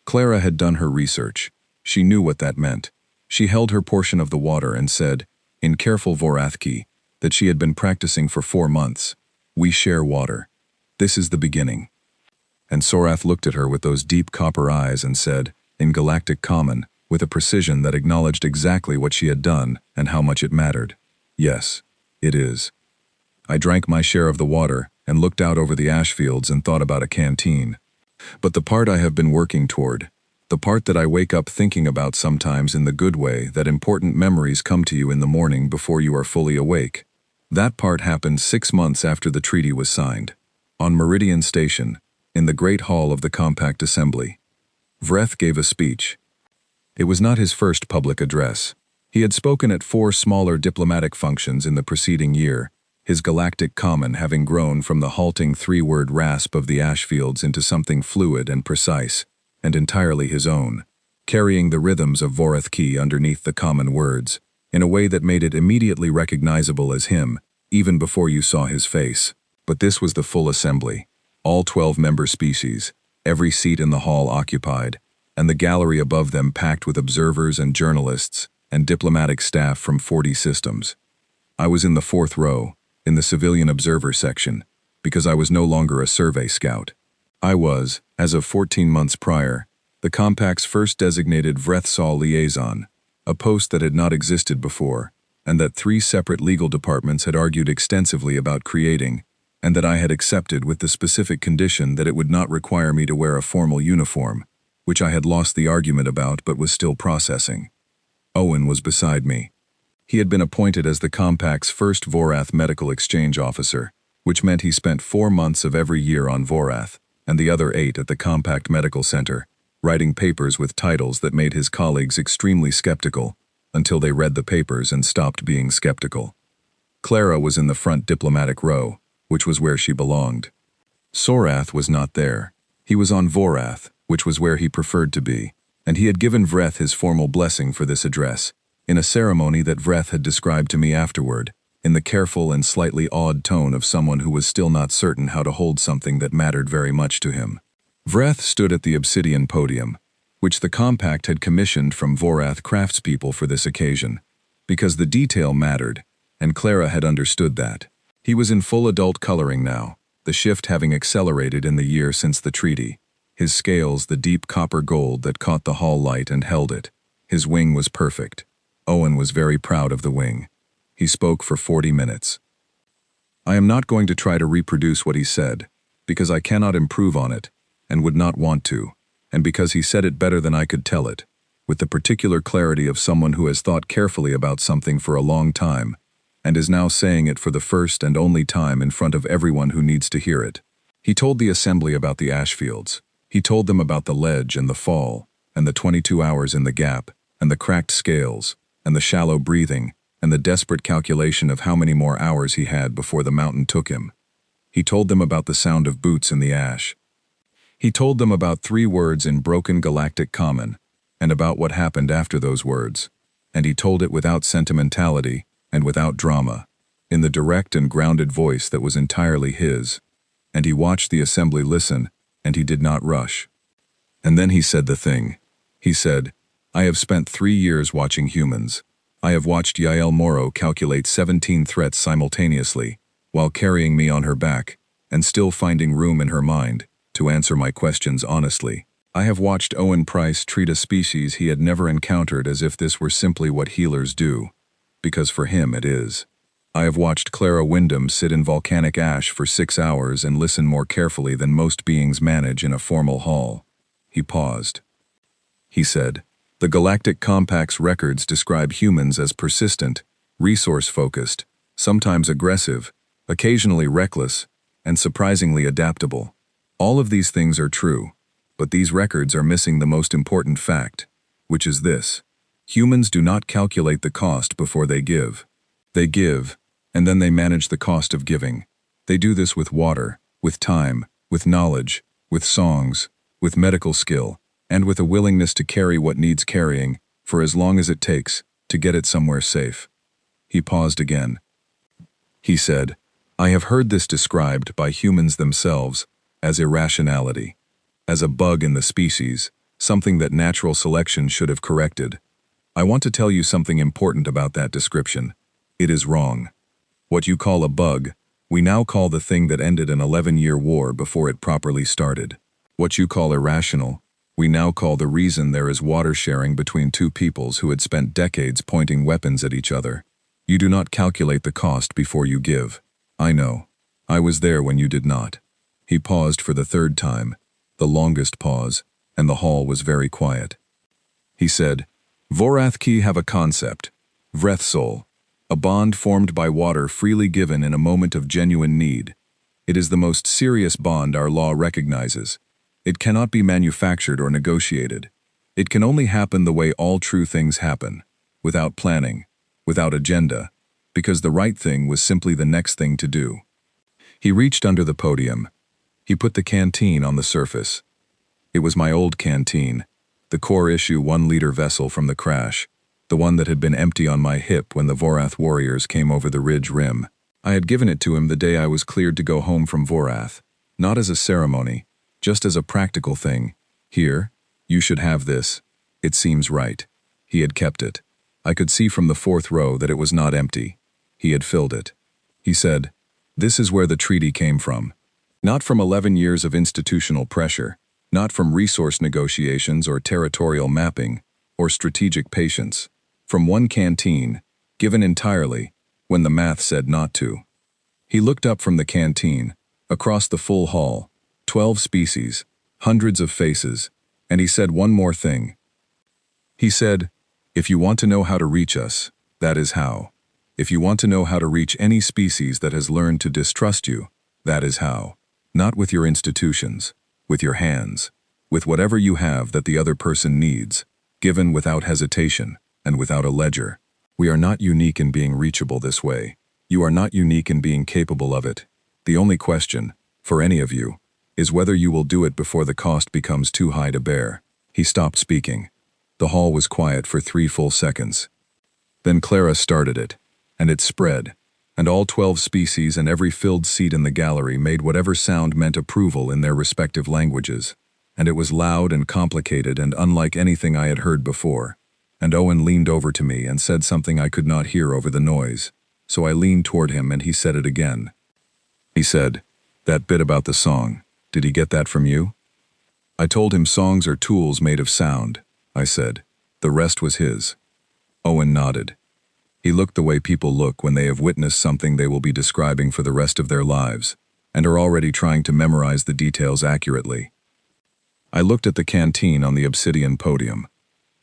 Clara had done her research. She knew what that meant. She held her portion of the water and said, in careful Vorathki, that she had been practicing for 4 months. "We share water. This is the beginning." And Sorath looked at her with those deep copper eyes and said, in Galactic Common, with a precision that acknowledged exactly what she had done and how much it mattered, "Yes, it is." I drank my share of the water and looked out over the ash fields and thought about a canteen. But the part I have been working toward, the part that I wake up thinking about sometimes in the good way that important memories come to you in the morning before you are fully awake, that part happened 6 months after the treaty was signed, on Meridian Station, in the Great Hall of the Compact Assembly. Vreth gave a speech. It was not his first public address. He had spoken at 4 smaller diplomatic functions in the preceding year, his Galactic Common having grown from the halting 3-word rasp of the ash fields into something fluid and precise, and entirely his own, carrying the rhythms of Vorathki underneath the common words, in a way that made it immediately recognizable as him, even before you saw his face. But this was the full assembly, all 12 member species, every seat in the hall occupied, and the gallery above them packed with observers and journalists and diplomatic staff from 40 systems. I was in the fourth row, in the civilian observer section, because I was no longer a survey scout. I was, as of 14 months prior, the Compact's first designated Vrethsal liaison, a post that had not existed before, and that 3 separate legal departments had argued extensively about creating, and that I had accepted with the specific condition that it would not require me to wear a formal uniform, which I had lost the argument about but was still processing. Owen was beside me. He had been appointed as the Compact's first Vorath medical exchange officer, which meant he spent 4 months of every year on Vorath, and the other 8 at the Compact Medical Center, writing papers with titles that made his colleagues extremely skeptical, until they read the papers and stopped being skeptical. Clara was in the front diplomatic row, which was where she belonged. Sorath was not there. He was on Vorath, which was where he preferred to be, and he had given Vreth his formal blessing for this address, in a ceremony that Vreth had described to me afterward, in the careful and slightly awed tone of someone who was still not certain how to hold something that mattered very much to him. Vreth stood at the obsidian podium, which the Compact had commissioned from Vorath craftspeople for this occasion, because the detail mattered, and Clara had understood that. He was in full adult coloring now, the shift having accelerated in the year since the treaty. His scales the deep copper gold that caught the hall light and held it. His wing was perfect. Owen was very proud of the wing. He spoke for 40 minutes. I am not going to try to reproduce what he said, because I cannot improve on it, and would not want to, and because he said it better than I could tell it, with the particular clarity of someone who has thought carefully about something for a long time, and is now saying it for the first and only time in front of everyone who needs to hear it. He told the assembly about the ash fields. He told them about the ledge and the fall, and the 22 hours in the gap, and the cracked scales, and the shallow breathing, and the desperate calculation of how many more hours he had before the mountain took him. He told them about the sound of boots in the ash. He told them about 3 words in broken galactic common, and about what happened after those words, and he told it without sentimentality and without drama, in the direct and grounded voice that was entirely his, and he watched the assembly listen, and he did not rush. And then he said the thing. He said, I have spent 3 years watching humans. I have watched Yael Morrow calculate 17 threats simultaneously, while carrying me on her back, and still finding room in her mind to answer my questions honestly. I have watched Owen Price treat a species he had never encountered as if this were simply what healers do, because for him it is. I have watched Clara Wyndham sit in volcanic ash for 6 hours and listen more carefully than most beings manage in a formal hall. He paused. He said, the Galactic Compact's records describe humans as persistent, resource-focused, sometimes aggressive, occasionally reckless, and surprisingly adaptable. All of these things are true, but these records are missing the most important fact, which is this. Humans do not calculate the cost before they give. They give, and then they manage the cost of giving. They do this with water, with time, with knowledge, with songs, with medical skill, and with a willingness to carry what needs carrying, for as long as it takes, to get it somewhere safe. He paused again. He said, I have heard this described by humans themselves as irrationality, as a bug in the species, something that natural selection should have corrected. I want to tell you something important about that description. It is wrong. What you call a bug, we now call the thing that ended an 11-year war before it properly started. What you call irrational, we now call the reason there is water sharing between 2 peoples who had spent decades pointing weapons at each other. You do not calculate the cost before you give. I know. I was there when you did not. He paused for the 3rd time, the longest pause, and the hall was very quiet. He said, Vorath Ki have a concept, Vrethsol, a bond formed by water freely given in a moment of genuine need. It is the most serious bond our law recognizes. It cannot be manufactured or negotiated. It can only happen the way all true things happen, without planning, without agenda, because the right thing was simply the next thing to do. He reached under the podium. He put the canteen on the surface. It was my old canteen, the core issue 1-liter vessel from the crash, the one that had been empty on my hip when the Vorath warriors came over the ridge rim. I had given it to him the day I was cleared to go home from Vorath, not as a ceremony, just as a practical thing. Here, "You should have this. It seems right." He had kept it. I could see from the fourth row that it was not empty. He had filled it. He said, "This is where the treaty came from. Not from 11 years of institutional pressure, not from resource negotiations or territorial mapping, or strategic patience. From one canteen, given entirely, when the math said not to." He looked up from the canteen, across the full hall, 12 species, hundreds of faces, and he said one more thing. He said, "If you want to know how to reach us, that is how. If you want to know how to reach any species that has learned to distrust you, that is how. Not with your institutions, with your hands, with whatever you have that the other person needs, given without hesitation and without a ledger. We are not unique in being reachable this way. You are not unique in being capable of it. The only question, for any of you, is whether you will do it before the cost becomes too high to bear." He stopped speaking. The hall was quiet for 3 full seconds. Then Clara started it, and it spread, and all 12 species and every filled seat in the gallery made whatever sound meant approval in their respective languages. And it was loud and complicated and unlike anything I had heard before. And Owen leaned over to me and said something I could not hear over the noise, so I leaned toward him and he said it again. He said, "That bit about the song, did he get that from you?" I told him songs are tools made of sound, I said. The rest was his. Owen nodded. He looked the way people look when they have witnessed something they will be describing for the rest of their lives, and are already trying to memorize the details accurately. I looked at the canteen on the obsidian podium.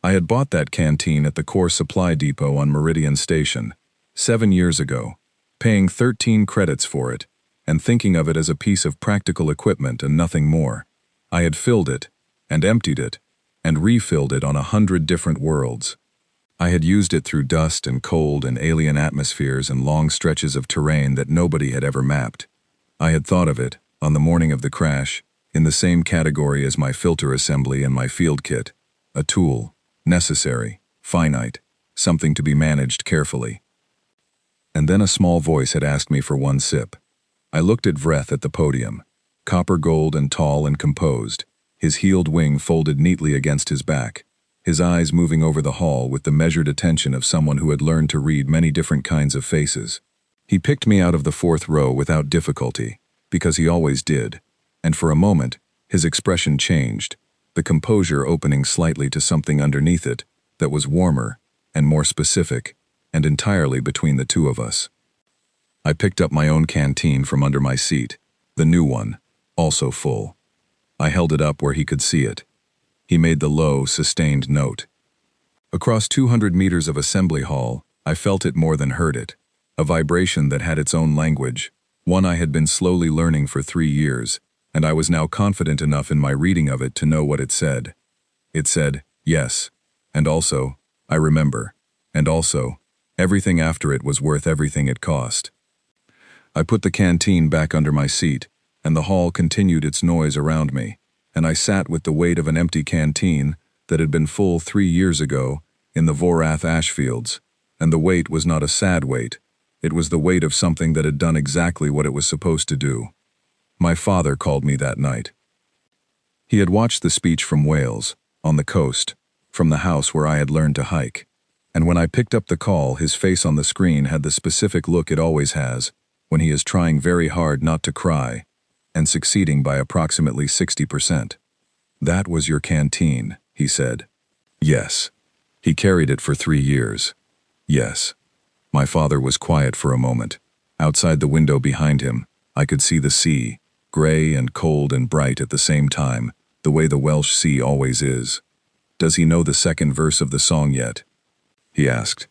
I had bought that canteen at the Core Supply Depot on Meridian Station, 7 years ago, paying 13 credits for it, and thinking of it as a piece of practical equipment and nothing more. I had filled it, and emptied it, and refilled it on 100 different worlds. I had used it through dust and cold and alien atmospheres and long stretches of terrain that nobody had ever mapped. I had thought of it, on the morning of the crash, in the same category as my filter assembly and my field kit, a tool, necessary, finite, something to be managed carefully. And then a small voice had asked me for one sip. I looked at Vreth at the podium, copper gold and tall and composed, his heeled wing folded neatly against his back, his eyes moving over the hall with the measured attention of someone who had learned to read many different kinds of faces. He picked me out of the 4th row without difficulty, because he always did, and for a moment, his expression changed, the composure opening slightly to something underneath it that was warmer and more specific, and entirely between the two of us. I picked up my own canteen from under my seat, the new one, also full. I held it up where he could see it. He made the low, sustained note. Across 200 meters of assembly hall, I felt it more than heard it, a vibration that had its own language, one I had been slowly learning for 3 years, and I was now confident enough in my reading of it to know what it said. It said, yes, and also, I remember, and also, everything after it was worth everything it cost. I put the canteen back under my seat, and the hall continued its noise around me, and I sat with the weight of an empty canteen that had been full 3 years ago in the Vorath ash fields, and the weight was not a sad weight, it was the weight of something that had done exactly what it was supposed to do. My father called me that night. He had watched the speech from Wales, on the coast, from the house where I had learned to hike, and when I picked up the call, his face on the screen had the specific look it always has when he is trying very hard not to cry, and succeeding by approximately 60%. "That was your canteen," he said. "Yes." He carried it for 3 years. "Yes." My father was quiet for a moment. Outside the window behind him, I could see the sea, gray and cold and bright at the same time, the way the Welsh sea always is. "Does he know the second verse of the song yet?" he asked.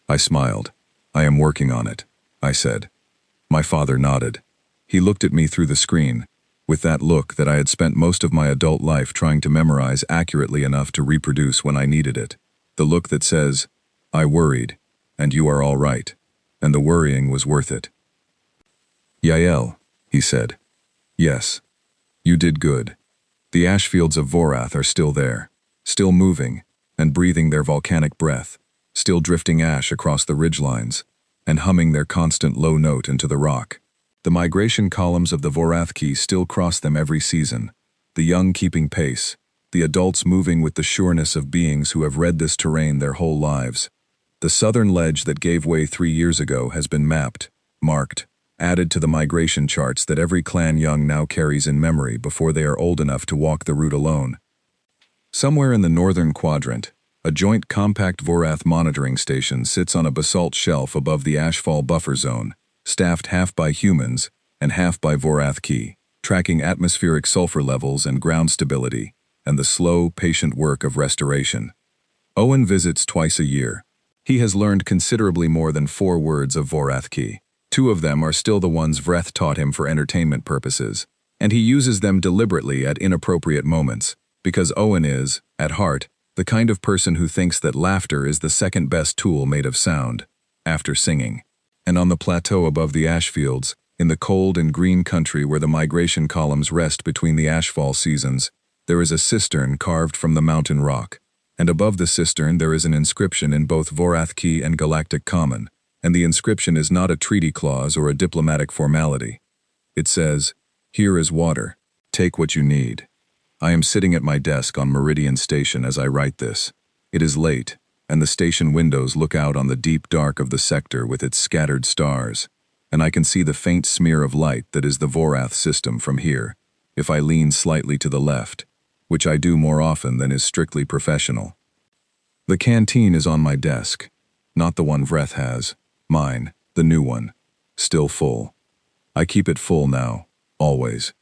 I smiled. "I am working on it," I said. My father nodded. He looked at me through the screen, with that look that I had spent most of my adult life trying to memorize accurately enough to reproduce when I needed it. The look that says, "I worried, and you are all right, and the worrying was worth it." "Yael," he said. "Yes. You did good. The ash fields of Vorath are still there, still moving, and breathing their volcanic breath, still drifting ash across the ridgelines, and humming their constant low note into the rock. The migration columns of the Vorath Key still cross them every season, the young keeping pace, the adults moving with the sureness of beings who have read this terrain their whole lives. The southern ledge that gave way 3 years ago has been mapped, marked, added to the migration charts that every clan young now carries in memory before they are old enough to walk the route alone. Somewhere in the northern quadrant, a joint compact Vorath monitoring station sits on a basalt shelf above the ashfall buffer zone, staffed half by humans and half by Vorath Key, tracking atmospheric sulfur levels and ground stability, and the slow, patient work of restoration. Owen visits twice a year. He has learned considerably more than 4 words of Vorath Key. 2 of them are still the ones Vreth taught him for entertainment purposes, and he uses them deliberately at inappropriate moments, because Owen is, at heart, the kind of person who thinks that laughter is the second best tool made of sound, after singing. And on the plateau above the ash fields, in the cold and green country where the migration columns rest between the ashfall seasons, there is a cistern carved from the mountain rock, and above the cistern there is an inscription in both Vorath Key and Galactic Common, and the inscription is not a treaty clause or a diplomatic formality. It says, "Here is water. Take what you need." I am sitting at my desk on Meridian Station as I write this. It is late, and the station windows look out on the deep dark of the sector with its scattered stars, and I can see the faint smear of light that is the Vorath system from here, if I lean slightly to the left, which I do more often than is strictly professional. The canteen is on my desk, not the one Vreth has, mine, the new one, still full. I keep it full now, always.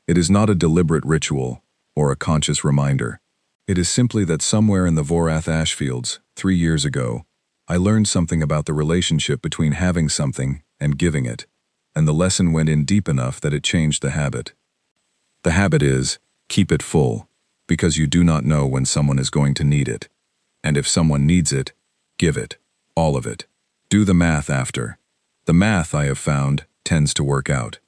It is not a deliberate ritual, or a conscious reminder. It is simply that somewhere in the Vorath ashfields, 3 years ago, I learned something about the relationship between having something and giving it, and the lesson went in deep enough that it changed the habit. The habit is, keep it full, because you do not know when someone is going to need it. And if someone needs it, give it, all of it. Do the math after. The math, I have found, tends to work out.